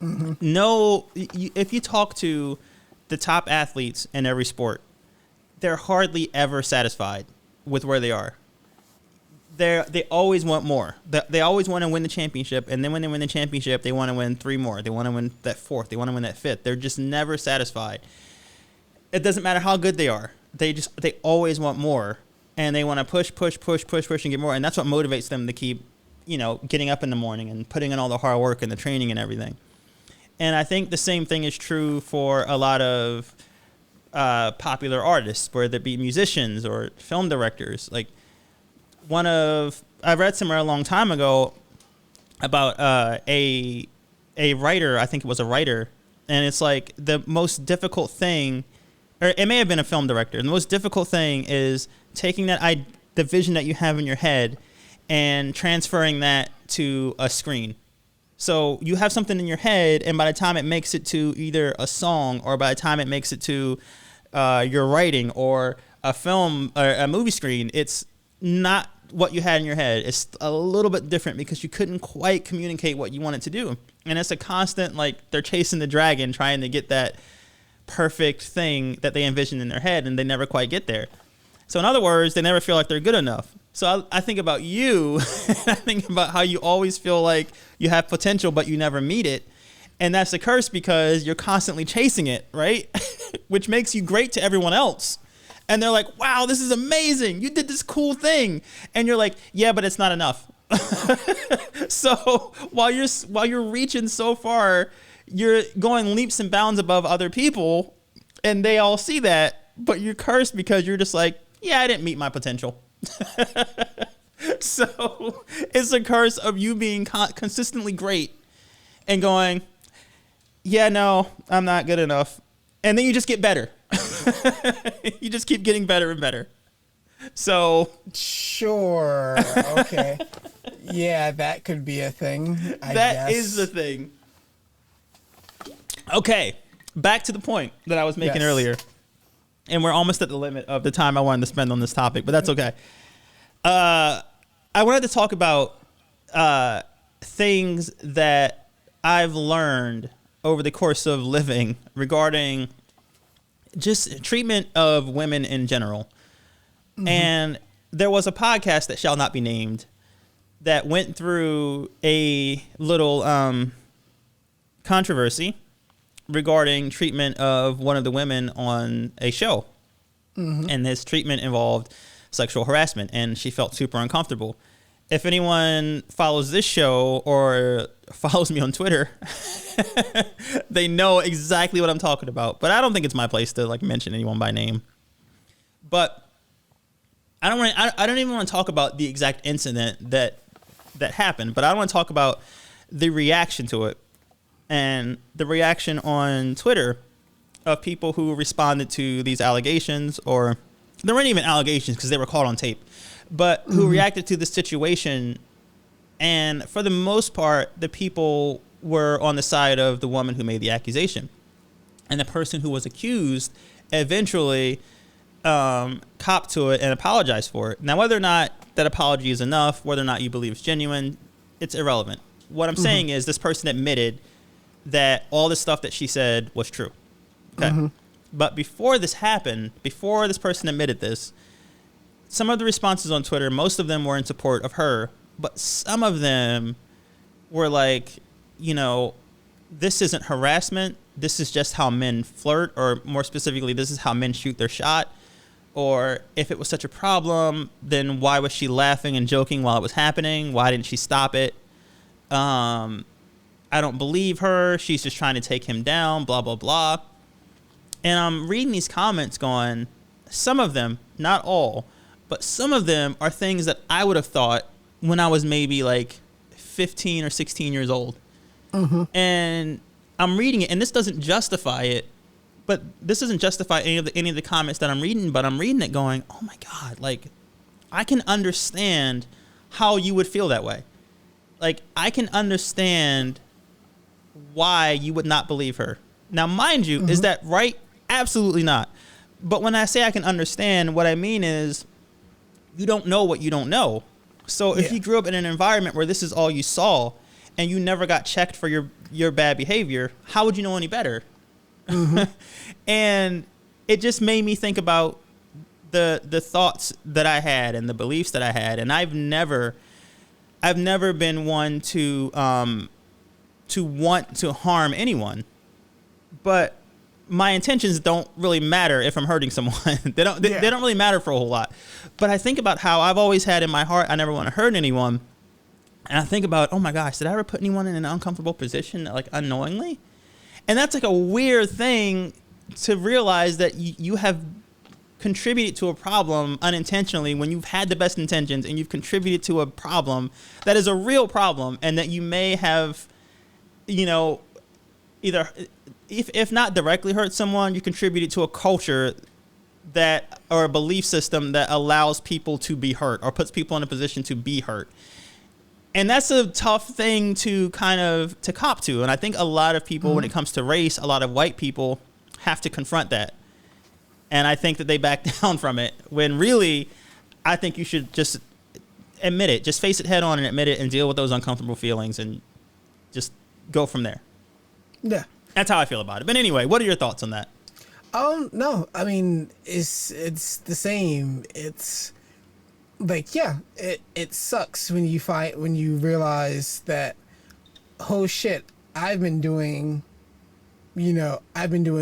Mm-hmm. No, if you talk to the top athletes in every sport, they're hardly ever satisfied with where they are. They always want more. They always want to win the championship, and then when they win the championship, they want to win 3 more. They want to win that 4th. They want to win that 5th. They're just never satisfied. It doesn't matter how good they are. They always want more, and they want to push, and get more. And that's what motivates them to keep, getting up in the morning and putting in all the hard work and the training and everything. And I think the same thing is true for a lot of popular artists, whether it be musicians or film directors. Like, I read somewhere a long time ago about a writer. I think it was a writer, and it's like the most difficult thing, or it may have been a film director. The most difficult thing is taking the vision that you have in your head and transferring that to a screen. So you have something in your head, and by the time it makes it to either a song or by the time it makes it to your writing or a film or a movie screen, it's not what you had in your head. It's a little bit different because you couldn't quite communicate what you wanted to do. And it's a constant, like, they're chasing the dragon, trying to get that perfect thing that they envision in their head, and they never quite get there. So in other words, they never feel like they're good enough. So I think about you, and I think about how you always feel like you have potential, but you never meet it. And that's a curse because you're constantly chasing it, right? Which makes you great to everyone else. And they're like, wow, this is amazing. You did this cool thing. And you're like, yeah, but it's not enough. So while you're reaching so far, you're going leaps and bounds above other people, and they all see that, but you're cursed because you're just like, yeah, I didn't meet my potential. So it's a curse of you being consistently great and going, yeah, no, I'm not good enough. And then you just get better. You just keep getting better and better. So sure. Okay. Yeah, that could be a thing. I guess. That is the thing. Okay. Back to the point that I was making earlier. And we're almost at the limit of the time I wanted to spend on this topic, but that's okay. I wanted to talk about things that I've learned over the course of living regarding just treatment of women in general. Mm-hmm. And there was a podcast that shall not be named that went through a little controversy regarding treatment of one of the women on a show. Mm-hmm. And this treatment involved sexual harassment, and she felt super uncomfortable. If anyone follows this show or follows me on Twitter, they know exactly what I'm talking about. But I don't think it's my place to mention anyone by name. But I don't even want to talk about the exact incident that happened. But I want to talk about the reaction to it and the reaction on Twitter of people who responded to these allegations, or there weren't even allegations because they were caught on tape, but who reacted to the situation. And for the most part, the people were on the side of the woman who made the accusation. And the person who was accused eventually copped to it and apologized for it. Now, whether or not that apology is enough, whether or not you believe it's genuine, it's irrelevant. What I'm saying is this person admitted that all the stuff that she said was true. Okay. But before this happened, before this person admitted this, some of the responses on Twitter, most of them were in support of her, but some of them were like, this isn't harassment. this is just how men flirt, or more specifically, this is how men shoot their shot. Or if it was such a problem, then why was she laughing and joking while it was happening? Why didn't she stop it? I don't believe her. She's just trying to take him down, blah, blah, blah. And I'm reading these comments going, some of them, not all, but some of them are things that I would have thought when I was maybe like 15 or 16 years old. Mm-hmm. And I'm reading it, and this doesn't justify it. But this doesn't justify any of the comments that I'm reading, but I'm reading it going, oh my God, like, I can understand how you would feel that way. Like, I can understand why you would not believe her. Now, mind you, is that right? Absolutely not. But when I say I can understand, what I mean is you don't know what you don't know. So if you grew up in an environment where this is all you saw and you never got checked for your bad behavior, how would you know any better? And it just made me think about the thoughts that I had and the beliefs that I had. And I've never been one to want to harm anyone, but my intentions don't really matter if I'm hurting someone. They don't really matter for a whole lot. But I think about how I've always had in my heart, I never want to hurt anyone. And I think about, oh my gosh, did I ever put anyone in an uncomfortable position, like unknowingly? And that's like a weird thing to realize, that you have contributed to a problem unintentionally when you've had the best intentions, and you've contributed to a problem that is a real problem, and that you may have, either, if not directly hurt someone, you contributed to a culture that, or a belief system that allows people to be hurt or puts people in a position to be hurt. And that's a tough thing to to cop to. And I think a lot of people, when it comes to race, a lot of white people have to confront that. And I think that they back down from it, when really, I think you should just admit it. Just face it head on and admit it, and deal with those uncomfortable feelings, and just go from there. Yeah. That's how I feel about it. But anyway, what are your thoughts on that? No, I mean, it's the same. It's like, it sucks when you realize that, oh shit, I've been doing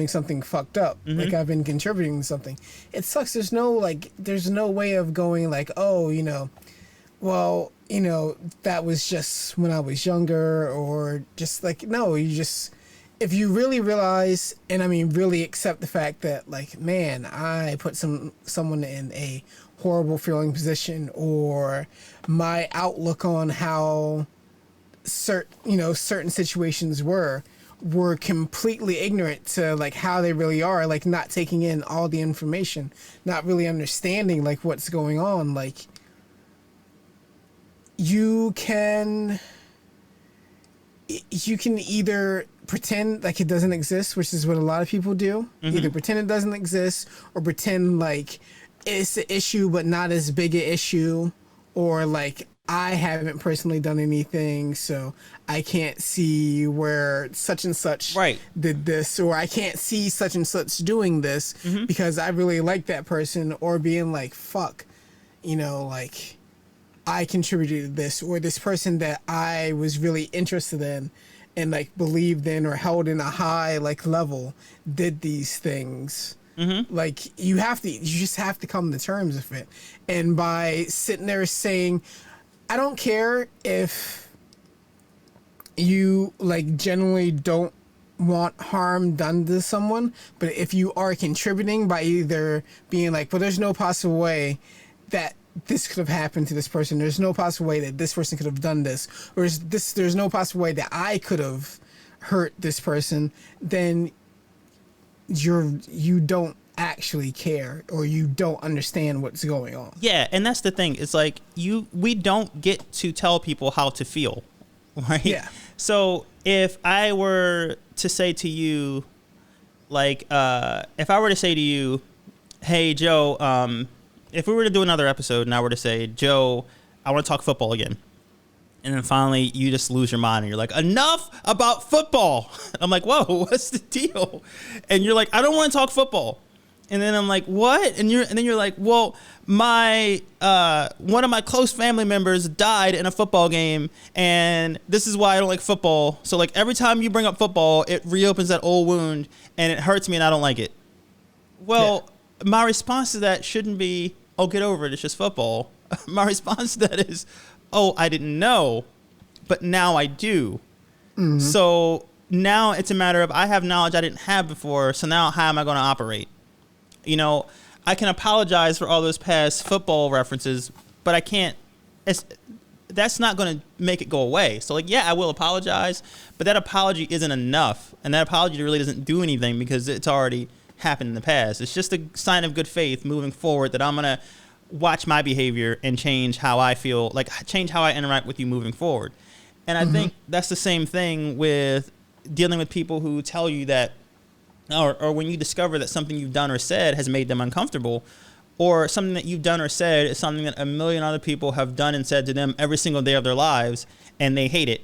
something fucked up. Like, I've been contributing to something. It sucks. There's no way of going like, oh, well, that was just when I was younger, or just like, no, if you really realize, and I mean really accept the fact that, like, man, I put someone in a horrible feeling position, or my outlook on how certain situations were completely ignorant to, like, how they really are, like, not taking in all the information, not really understanding, like, what's going on. Like, you can either pretend like it doesn't exist, which is what a lot of people do. Either pretend it doesn't exist, or pretend like it's an issue but not as big an issue, or like, I haven't personally done anything, so I can't see where such and such did this, or I can't see such and such doing this because I really like that person, or being like, fuck, like, I contributed to this, or this person that I was really interested in and, like, believed in or held in a high, like, level did these things. Like, you just have to come to terms with it. And by sitting there saying, I don't care if you, like, generally don't want harm done to someone, but if you are contributing by either being like, well, there's no possible way that this could have happened to this person, there's no possible way that this person could have done this, or there's no possible way that I could have hurt this person, then you don't actually care, or you don't understand what's going on. Yeah, and that's the thing. It's like, we don't get to tell people how to feel, right? Yeah. So if I were to say to you, like, if I were to say to you, hey, Joe, if we were to do another episode and I were to say, Joe, I want to talk football again. And then finally you just lose your mind and you're like, enough about football. I'm like, whoa, what's the deal? And you're like, I don't want to talk football. And then I'm like, what? And then you're like, well, my one of my close family members died in a football game, and this is why I don't like football. So like every time you bring up football, it reopens that old wound, and it hurts me, and I don't like it. Well, my response to that shouldn't be, oh, get over it, it's just football. My response to that is, oh, I didn't know, but now I do. Mm-hmm. So now it's a matter of I have knowledge I didn't have before, so now how am I going to operate? You know, I can apologize for all those past football references, but I can't. That's not going to make it go away. So, like, yeah, I will apologize, but that apology isn't enough, and that apology really doesn't do anything because it's already happened in the past. It's just a sign of good faith moving forward that I'm going to watch my behavior and change how I feel, like change how I interact with you moving forward. And I think that's the same thing with dealing with people who tell you that, or when you discover that something you've done or said has made them uncomfortable, or something that you've done or said is something that a million other people have done and said to them every single day of their lives, and they hate it.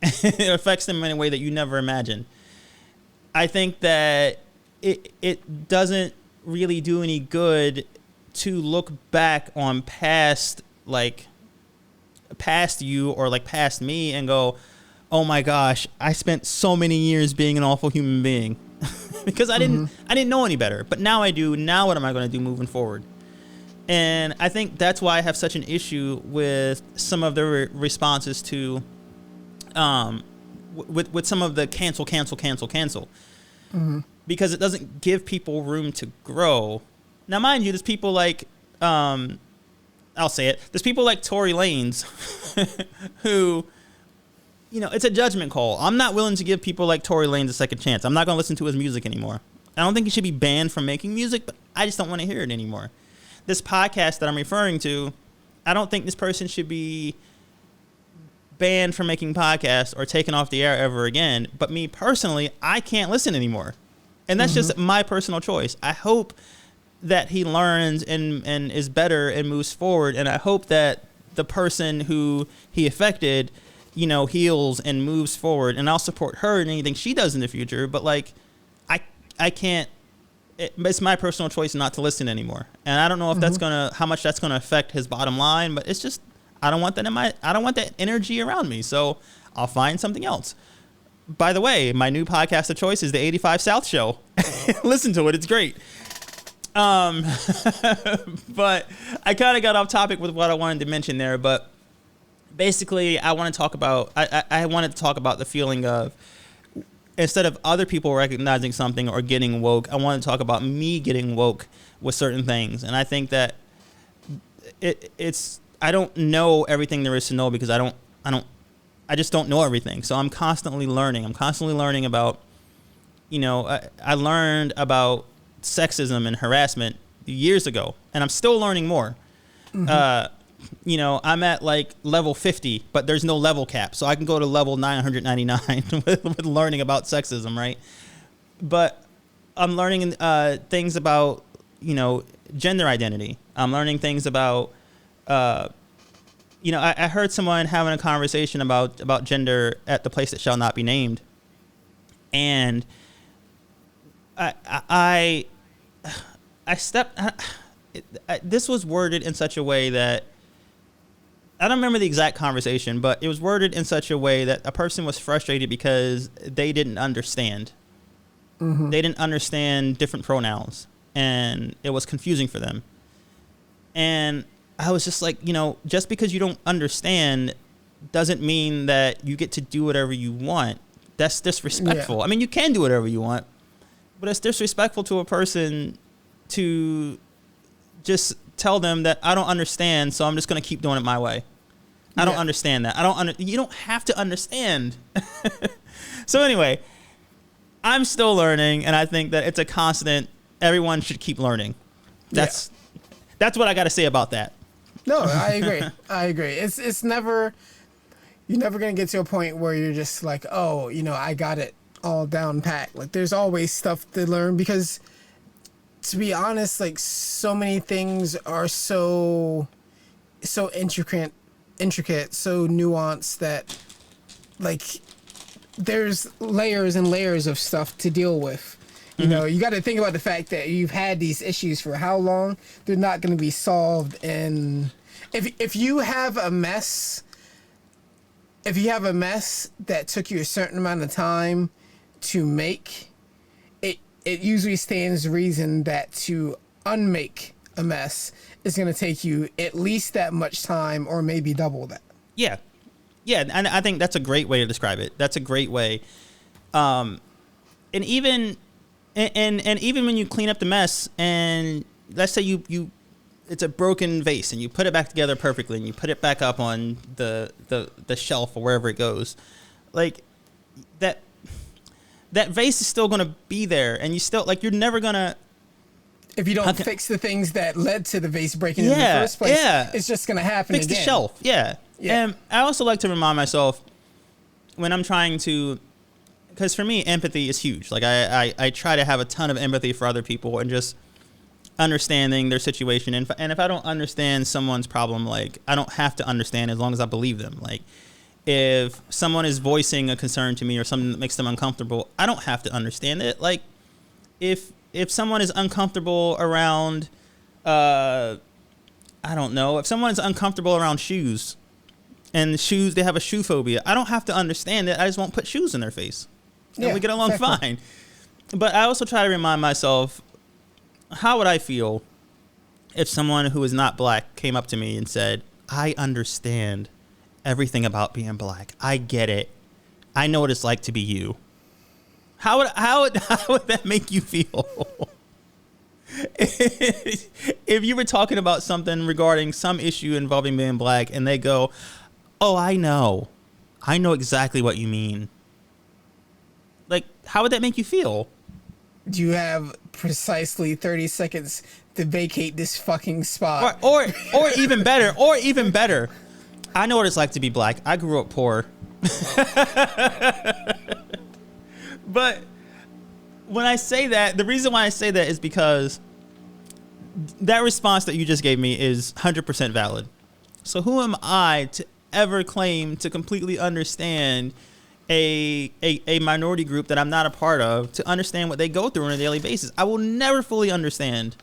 It affects them in a way that you never imagined. I think that it doesn't really do any good to look back on past you or like past me and go, oh my gosh, I spent so many years being an awful human being. Because I didn't know any better, but now I do. Now what am I going to do moving forward? And I think that's why I have such an issue with some of the responses to, with some of the cancel. Because it doesn't give people room to grow. Now, mind you, there's people like, I'll say it. There's people like Tory Lanez who, you know, it's a judgment call. I'm not willing to give people like Tory Lanez a second chance. I'm not going to listen to his music anymore. I don't think he should be banned from making music, but I just don't want to hear it anymore. This podcast that I'm referring to, I don't think this person should be banned from making podcasts or taken off the air ever again. But me personally, I can't listen anymore. And that's just my personal choice. I hope that he learns and is better and moves forward. And I hope that the person who he affected, you know, heals and moves forward. And I'll support her in anything she does in the future. But like, I can't. It's my personal choice not to listen anymore. And I don't know if that's how much that's gonna affect his bottom line. But it's just, I don't want that energy around me. So I'll find something else. By the way, my new podcast of choice is the 85 South Show. Listen to it; it's great. But I kind of got off topic with what I wanted to mention there. But basically, I want to talk about. I wanted to talk about the feeling of, instead of other people recognizing something or getting woke, I want to talk about me getting woke with certain things. And I think that it's I don't know everything there is to know because I just don't know everything. So I'm constantly learning. I'm constantly learning about, you know, I learned about sexism and harassment years ago, and I'm still learning more. You know, I'm at like level 50, but there's no level cap. So I can go to level 999 with learning about sexism, right? But I'm learning things about, you know, gender identity. I'm learning things about, you know, I heard someone having a conversation about gender at the place that shall not be named. And this was worded in such a way that, I don't remember the exact conversation, but it was worded in such a way that a person was frustrated because they didn't understand. They didn't understand different pronouns, and it was confusing for them. And I was just like, you know, just because you don't understand doesn't mean that you get to do whatever you want. That's disrespectful. Yeah. I mean, you can do whatever you want, but it's disrespectful to a person to just tell them that I don't understand, so I'm just going to keep doing it my way. I don't understand that. You don't have to understand. So anyway, I'm still learning, and I think that it's a constant. Everyone should keep learning. That's what I got to say about that. No, I agree. I agree. It's never, you're never going to get to a point where you're just like, oh, you know, I got it all down pat. Like, there's always stuff to learn because, to be honest, like, so many things are so intricate, so nuanced that, like, there's layers and layers of stuff to deal with. You know, you got to think about the fact that you've had these issues for how long? They're not going to be solved in. If you have a mess, that took you a certain amount of time to make, it usually stands to reason that to unmake a mess is going to take you at least that much time, or maybe double that. Yeah, and I think that's a great way to describe it. That's a great way. And even when you clean up the mess, and let's say you it's a broken vase and you put it back together perfectly and you put it back up on the shelf or wherever it goes, like that vase is still going to be there, and you still, like, you're never going to, if you don't fix the things that led to the vase breaking in the first place, it's just going to happen again. Fix the shelf. Yeah. And I also like to remind myself when I'm trying to, because for me, empathy is huge. Like I try to have a ton of empathy for other people and just understanding their situation. And if I don't understand someone's problem, like, I don't have to understand as long as I believe them. Like, if someone is voicing a concern to me or something that makes them uncomfortable, I don't have to understand it. Like, if someone is uncomfortable around, I don't know, if someone is uncomfortable around shoes, and shoes, they have a shoe phobia, I don't have to understand it. I just won't put shoes in their face. And we get along fine. But I also try to remind myself, how would I feel if someone who is not black came up to me and said, I understand everything about being black. I get it. I know what it's like to be you. How would that make you feel? If you were talking about something regarding some issue involving being black and they go, oh, I know exactly what you mean. Like, how would that make you feel? Do you have precisely 30 seconds to vacate this fucking spot? Or even better, I know what it's like to be black. I grew up poor. But when I say that, the reason why I say that is because that response that you just gave me is 100% valid. So who am I to ever claim to completely understand a minority group that I'm not a part of, to understand what they go through on a daily basis? I will never fully understand.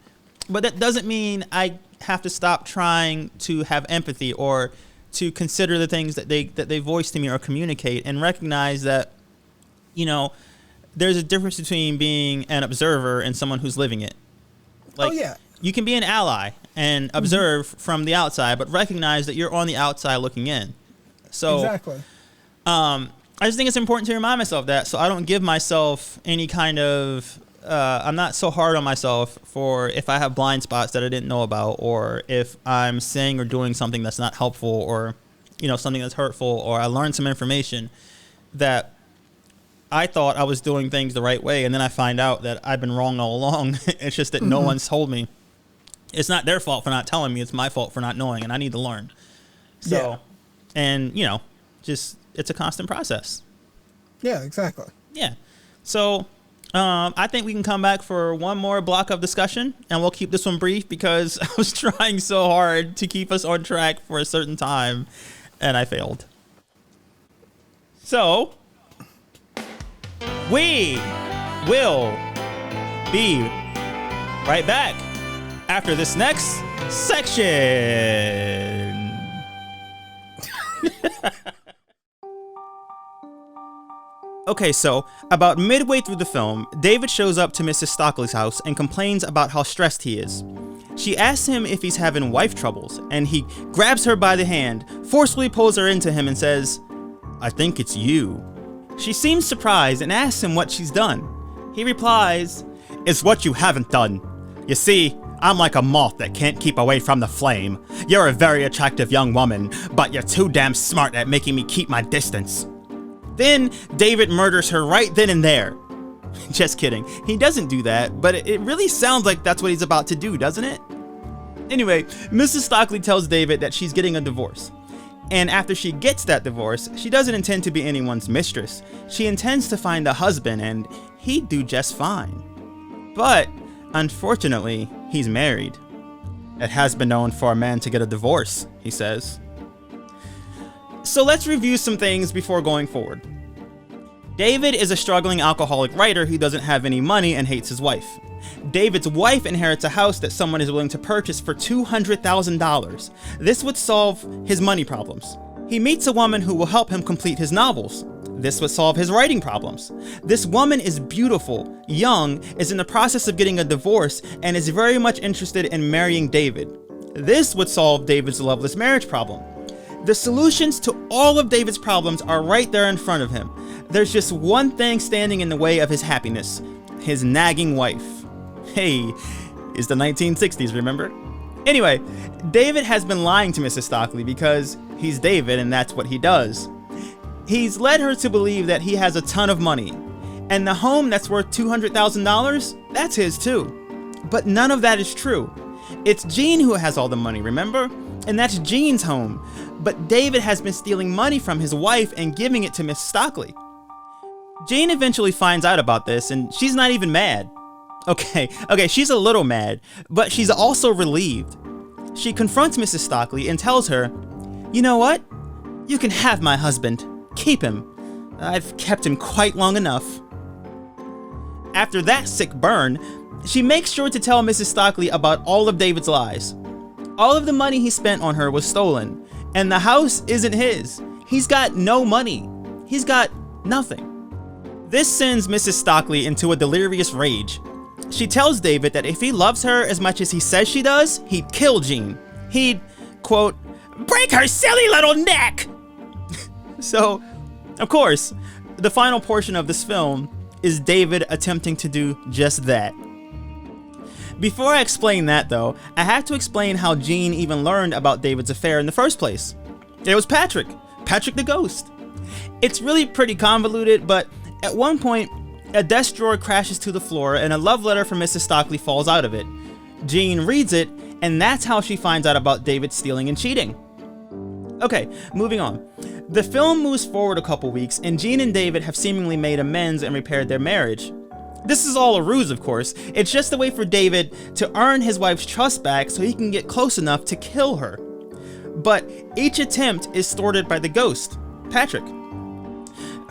But that doesn't mean I have to stop trying to have empathy or to consider the things that they voice to me or communicate, and recognize that, you know, there's a difference between being an observer and someone who's living it. Like, you can be an ally and observe from the outside, but recognize that you're on the outside looking in. So exactly. I just think it's important to remind myself that, so I don't give myself any kind of I'm not so hard on myself for if I have blind spots that I didn't know about, or if I'm saying or doing something that's not helpful, or, you know, something that's hurtful, or I learned some information that I thought I was doing things the right way, and then I find out that I've been wrong all along. It's just that no one's told me. It's not their fault for not telling me. It's my fault for not knowing, and I need to learn. So, and, you know, just, it's a constant process. Yeah, exactly. Yeah. So I think we can come back for one more block of discussion, and we'll keep this one brief because I was trying so hard to keep us on track for a certain time, and I failed. So we will be right back after this next section. Okay, so about midway through the film, David shows up to Mrs. Stockley's house and complains about how stressed he is. She asks him if he's having wife troubles, and he grabs her by the hand, forcefully pulls her into him, and says, I think it's you. She seems surprised and asks him what she's done. He replies, it's what you haven't done. You see, I'm like a moth that can't keep away from the flame. You're a very attractive young woman, but you're too damn smart at making me keep my distance. Then David murders her right then and there. Just kidding. He doesn't do that, but it really sounds like that's what he's about to do, doesn't it? Anyway, Mrs. Stockley tells David that she's getting a divorce. And after she gets that divorce, she doesn't intend to be anyone's mistress. She intends to find a husband, and he'd do just fine. But, unfortunately, he's married. It has been known for a man to get a divorce, he says. So let's review some things before going forward. David is a struggling alcoholic writer who doesn't have any money and hates his wife. David's wife inherits a house that someone is willing to purchase for $200,000. This would solve his money problems. He meets a woman who will help him complete his novels. This would solve his writing problems. This woman is beautiful, young, is in the process of getting a divorce, and is very much interested in marrying David. This would solve David's loveless marriage problem. The solutions to all of David's problems are right there in front of him. There's just one thing standing in the way of his happiness: his nagging wife. Hey, it's the 1960s, remember? Anyway, David has been lying to Mrs. Stockley because he's David and that's what he does. He's led her to believe that he has a ton of money, and the home that's worth $200,000, that's his too. But none of that is true. It's Jean who has all the money, remember? And that's Jean's home. But David has been stealing money from his wife and giving it to Miss Stockley. Jean eventually finds out about this, and she's not even mad. Okay, she's a little mad, but she's also relieved. She confronts Mrs. Stockley and tells her, "You know what? You can have my husband. Keep him. I've kept him quite long enough." After that sick burn, she makes sure to tell Mrs. Stockley about all of David's lies. All of the money he spent on her was stolen, and the house isn't his. He's got no money. He's got nothing. This sends Mrs. Stockley into a delirious rage. She tells David that if he loves her as much as he says she does, he'd kill Jean. He'd, quote, break her silly little neck. So, of course, the final portion of this film is David attempting to do just that. Before I explain that, though, I have to explain how Jean even learned about David's affair in the first place. It was Patrick the ghost. It's really pretty convoluted, but at one point, a desk drawer crashes to the floor and a love letter from Mrs. Stockley falls out of it. Jean reads it, and that's how she finds out about David stealing and cheating. Okay, moving on. The film moves forward a couple weeks, and Jean and David have seemingly made amends and repaired their marriage. This is all a ruse, of course. It's just a way for David to earn his wife's trust back so he can get close enough to kill her. But each attempt is thwarted by the ghost, Patrick.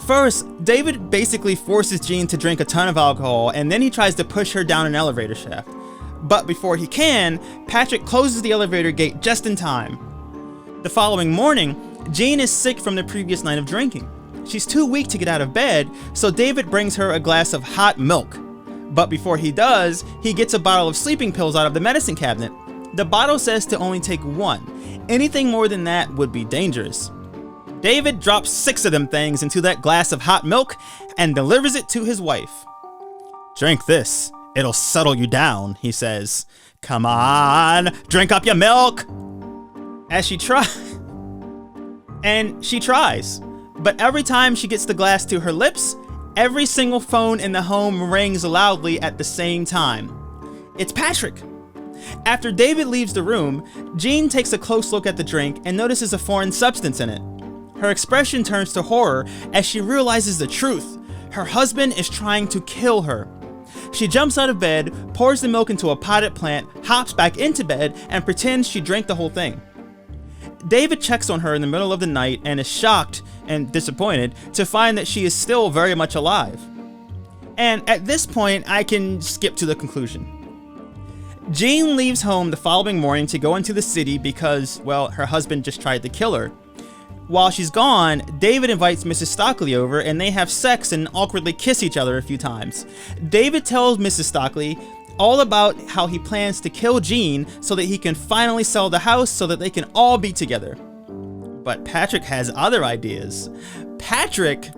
First, David basically forces Jean to drink a ton of alcohol, and then he tries to push her down an elevator shaft. But before he can, Patrick closes the elevator gate just in time. The following morning, Jean is sick from the previous night of drinking. She's too weak to get out of bed, so David brings her a glass of hot milk. But before he does, he gets a bottle of sleeping pills out of the medicine cabinet. The bottle says to only take one. Anything more than that would be dangerous. David drops 6 of them things into that glass of hot milk and delivers it to his wife. "Drink this. It'll settle you down," he says. "Come on, drink up your milk." As she tries. And she tries. But every time she gets the glass to her lips, every single phone in the home rings loudly at the same time. It's Patrick. After David leaves the room, Jean takes a close look at the drink and notices a foreign substance in it. Her expression turns to horror as she realizes the truth. Her husband is trying to kill her. She jumps out of bed, pours the milk into a potted plant, hops back into bed, and pretends she drank the whole thing. David checks on her in the middle of the night and is shocked and disappointed to find that she is still very much alive. And at this point, I can skip to the conclusion. Jean leaves home the following morning to go into the city because, well, her husband just tried to kill her. While she's gone, David invites Mrs. Stockley over and they have sex and awkwardly kiss each other a few times. David tells Mrs. Stockley all about how he plans to kill Jean so that he can finally sell the house so that they can all be together. But Patrick has other ideas. Patrick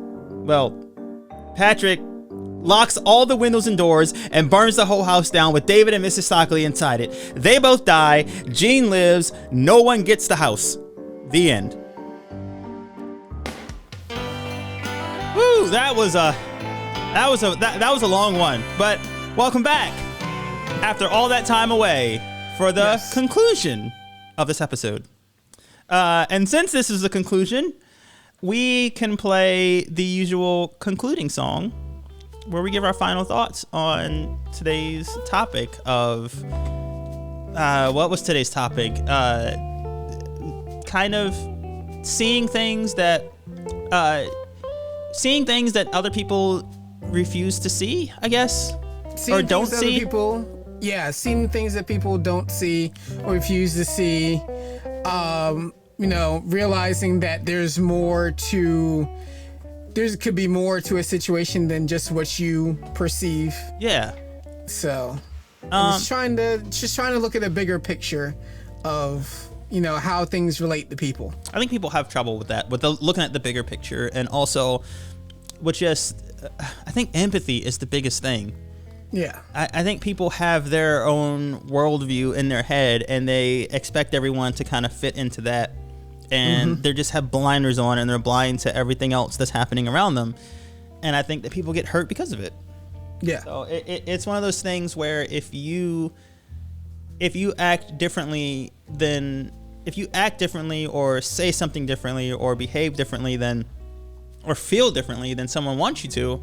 locks all the windows and doors and burns the whole house down with David and Mrs. Stockley inside it. They both die. Jean lives. No one gets the house. The end. Woo, that was a long one, but welcome back after all that time away for the conclusion of this episode. And since this is the conclusion, we can play the usual concluding song where we give our final thoughts on today's topic of what was today's topic? Kind of seeing things that seeing things that other people refuse to see, I guess, Seeing or don't things that other see. people, seeing things that people don't see or refuse to see. Realizing that there could be more to a situation than just what you perceive. Yeah. So, just trying to look at a bigger picture of how things relate to people. I think people have trouble with that, with looking at the bigger picture, and also with just, I think empathy is the biggest thing. Yeah. I think people have their own worldview in their head, and they expect everyone to kind of fit into that, and they just have blinders on, and they're blind to everything else that's happening around them, and I think that people get hurt because of it. Yeah. So it's one of those things where if you act differently or say something differently or behave differently or feel differently than someone wants you to,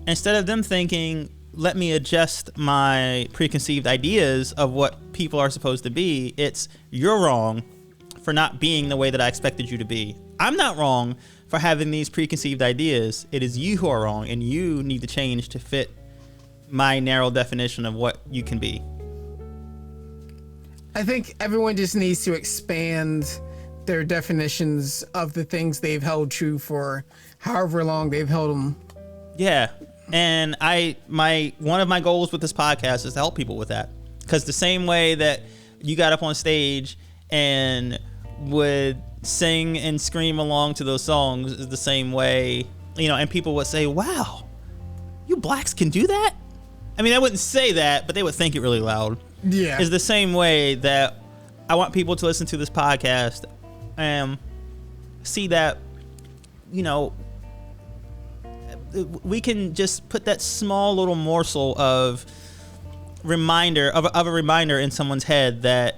instead of them thinking, let me adjust my preconceived ideas of what people are supposed to be, it's, you're wrong for not being the way that I expected you to be. I'm not wrong for having these preconceived ideas. It is you who are wrong, and you need to change to fit my narrow definition of what you can be. I think everyone just needs to expand their definitions of the things they've held true for however long they've held them. Yeah. And one of my goals with this podcast is to help people with that. Because the same way that you got up on stage and would sing and scream along to those songs is the same way, and people would say, wow, you blacks can do that? I mean, I wouldn't say that, but they would think it really loud. Yeah. Is the same way that I want people to listen to this podcast and see that, we can just put that small little morsel of a reminder in someone's head that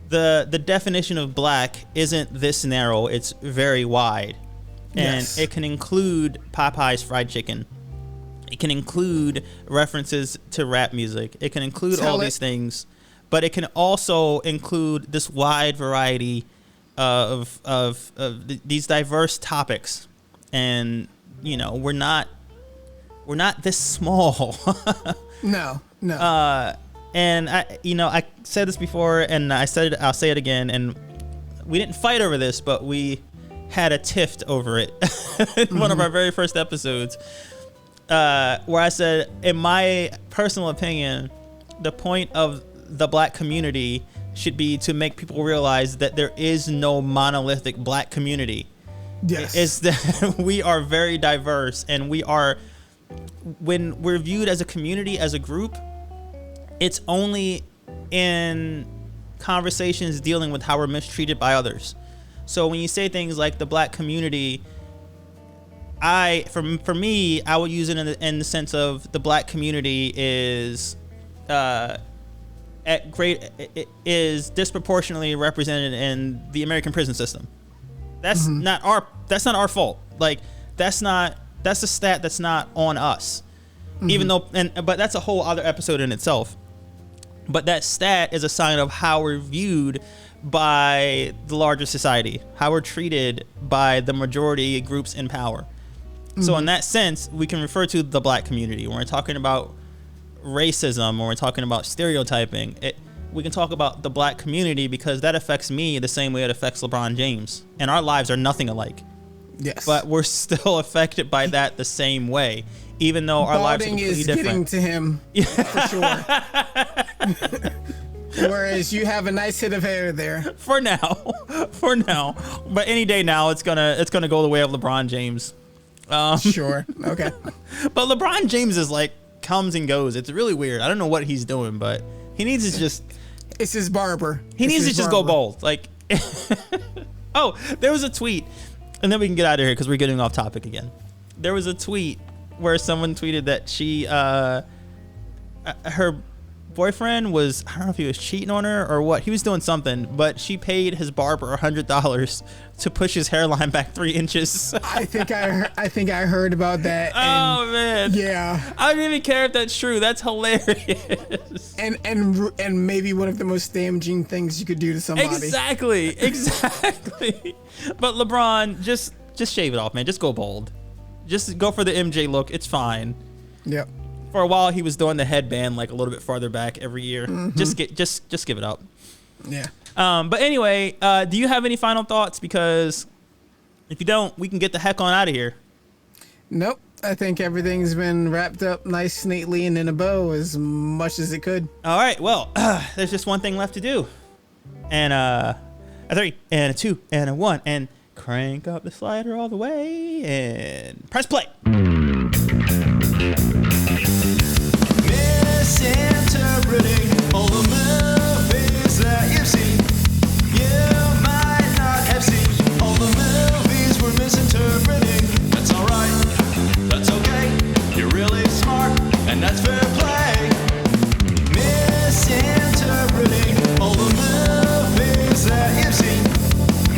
the definition of black isn't this narrow, it's very wide. And Yes. it can include Popeye's fried chicken. It can include references to rap music. It can include all these things, but it can also include this wide variety of these diverse topics. And we're not this small. No. And I said this before, and I'll say it again. And we didn't fight over this, but we had a tiff over it in one of our very first episodes. Where I said, in my personal opinion, the point of the black community should be to make people realize that there is no monolithic black community. Yes. It's that we are very diverse, and when we're viewed as a community, as a group, it's only in conversations dealing with how we're mistreated by others. So when you say things like the black community, for me, I would use it in the sense of the black community is is disproportionately represented in the American prison system. That's not our fault. Like that's a stat that's not on us. Even though but that's a whole other episode in itself. But that stat is a sign of how we're viewed by the larger society, how we're treated by the majority groups in power. So in that sense, we can refer to the black community when we're talking about racism, when we're talking about stereotyping. We can talk about the black community because that affects me the same way it affects LeBron James. And our lives are nothing alike. Yes. But we're still affected by that the same way, even though our lives are completely different. Balding is getting to him for sure. Whereas you have a nice hit of hair there. For now. But any day now, it's gonna go the way of LeBron James. Sure. Okay. But LeBron James is like comes and goes. It's really weird. I don't know what he's doing, but he needs to just. It's his barber. He needs to just go bald. Like. Oh, there was a tweet, and then we can get out of here because we're getting off topic again. There was a tweet where someone tweeted that her boyfriend was, I don't know if he was cheating on her or what. He was doing something, but she paid his barber $100 to push his hairline back 3 inches. I think I heard about that. Oh man. Yeah. I don't even care if that's true. That's hilarious. And maybe one of the most damaging things you could do to somebody. Exactly. But LeBron, just shave it off, man. Just go bald. Just go for the MJ look. It's fine. Yep. For a while, he was doing the headband like a little bit farther back every year. Just give it up. Yeah. But anyway, do you have any final thoughts? Because if you don't, we can get the heck on out of here. Nope. I think everything's been wrapped up nice, neatly, and in a bow as much as it could. All right. Well, there's just one thing left to do. And a 3, and a 2, and a 1, and crank up the slider all the way, and press play. Misinterpreting all the movies that you've seen. You might not have seen all the movies we're misinterpreting. That's alright, that's okay. You're really smart, and that's fair play. Misinterpreting all the movies that you've seen.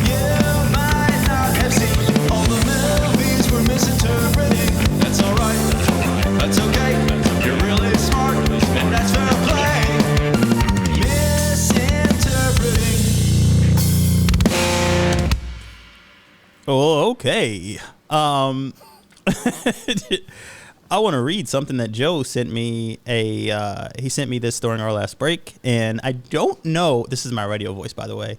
You might not have seen all the movies we're misinterpreting. That's alright, that's okay. You're really smart, and that's fair play. Misinterpreting. Oh, okay. I want to read something that Joe sent me. He sent me this during our last break, and I don't know. This is my radio voice, by the way.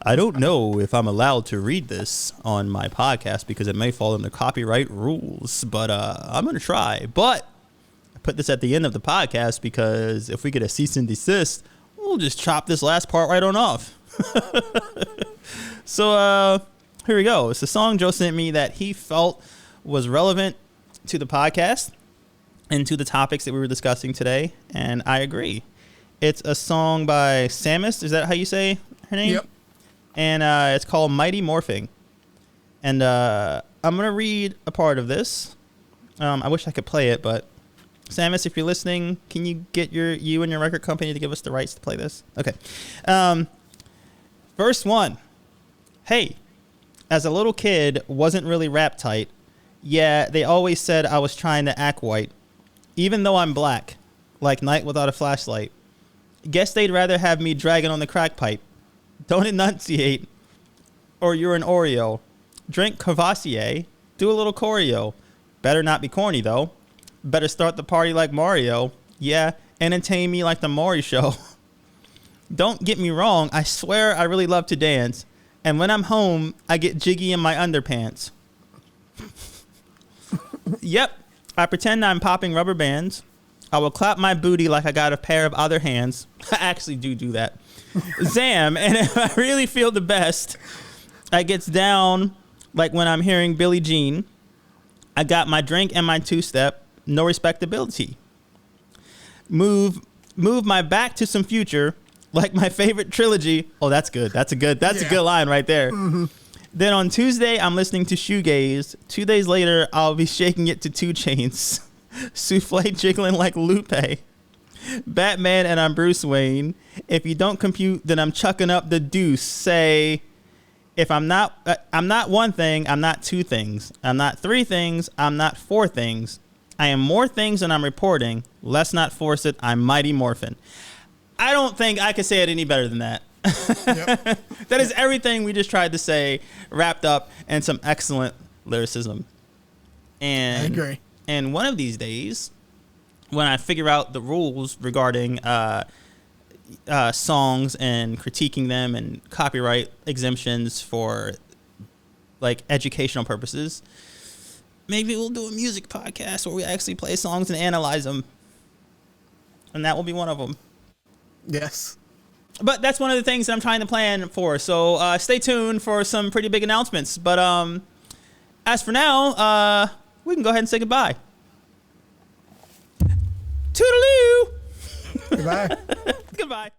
I don't know if I'm allowed to read this on my podcast because it may fall under copyright rules, but I'm going to try. But I put this at the end of the podcast because if we get a cease and desist, we'll just chop this last part right on off. So here we go. It's a song Joe sent me that he felt was relevant to the podcast and to the topics that we were discussing today, and I agree. It's a song by Samus. Is that how you say her name? Yep. And it's called Mighty Morphing. And I'm going to read a part of this. I wish I could play it, but Samus, if you're listening, can you get you and your record company to give us the rights to play this? Okay. Verse 1. Hey, as a little kid, wasn't really rap tight. Yeah, they always said I was trying to act white, even though I'm black, like night without a flashlight. Guess they'd rather have me dragging on the crack pipe. Don't enunciate, or you're an Oreo. Drink Cavassier, do a little choreo. Better not be corny, though. Better start the party like Mario. Yeah, entertain me like the Maury Show. Don't get me wrong, I swear I really love to dance. And when I'm home, I get jiggy in my underpants. Yep, I pretend I'm popping rubber bands. I will clap my booty like I got a pair of other hands. I actually do that. Zam, and if I really feel the best, I gets down like when I'm hearing Billie Jean. I got my drink and my two-step, no respectability. Move my back to some future, like my favorite trilogy. Oh, that's good. That's a good line right there. Mm-hmm. Then on Tuesday, I'm listening to Shoegaze. 2 days later, I'll be shaking it to 2 Chainz. Souffle jiggling like Lupe. Batman and I'm Bruce Wayne. If you don't compute, then I'm chucking up the deuce. Say, if I'm not one thing, I'm not 2 things. I'm not 3 things, I'm not 4 things. I am more things than I'm reporting. Let's not force it, I'm Mighty Morphin. I don't think I could say it any better than that. Yep. That is everything we just tried to say, wrapped up in some excellent lyricism. And I agree. And one of these days, when I figure out the rules regarding songs and critiquing them and copyright exemptions for like educational purposes, maybe we'll do a music podcast where we actually play songs and analyze them. And that will be one of them. Yes. But that's one of the things that I'm trying to plan for. So stay tuned for some pretty big announcements. But as for now, we can go ahead and say goodbye. Toodaloo. Goodbye. Goodbye.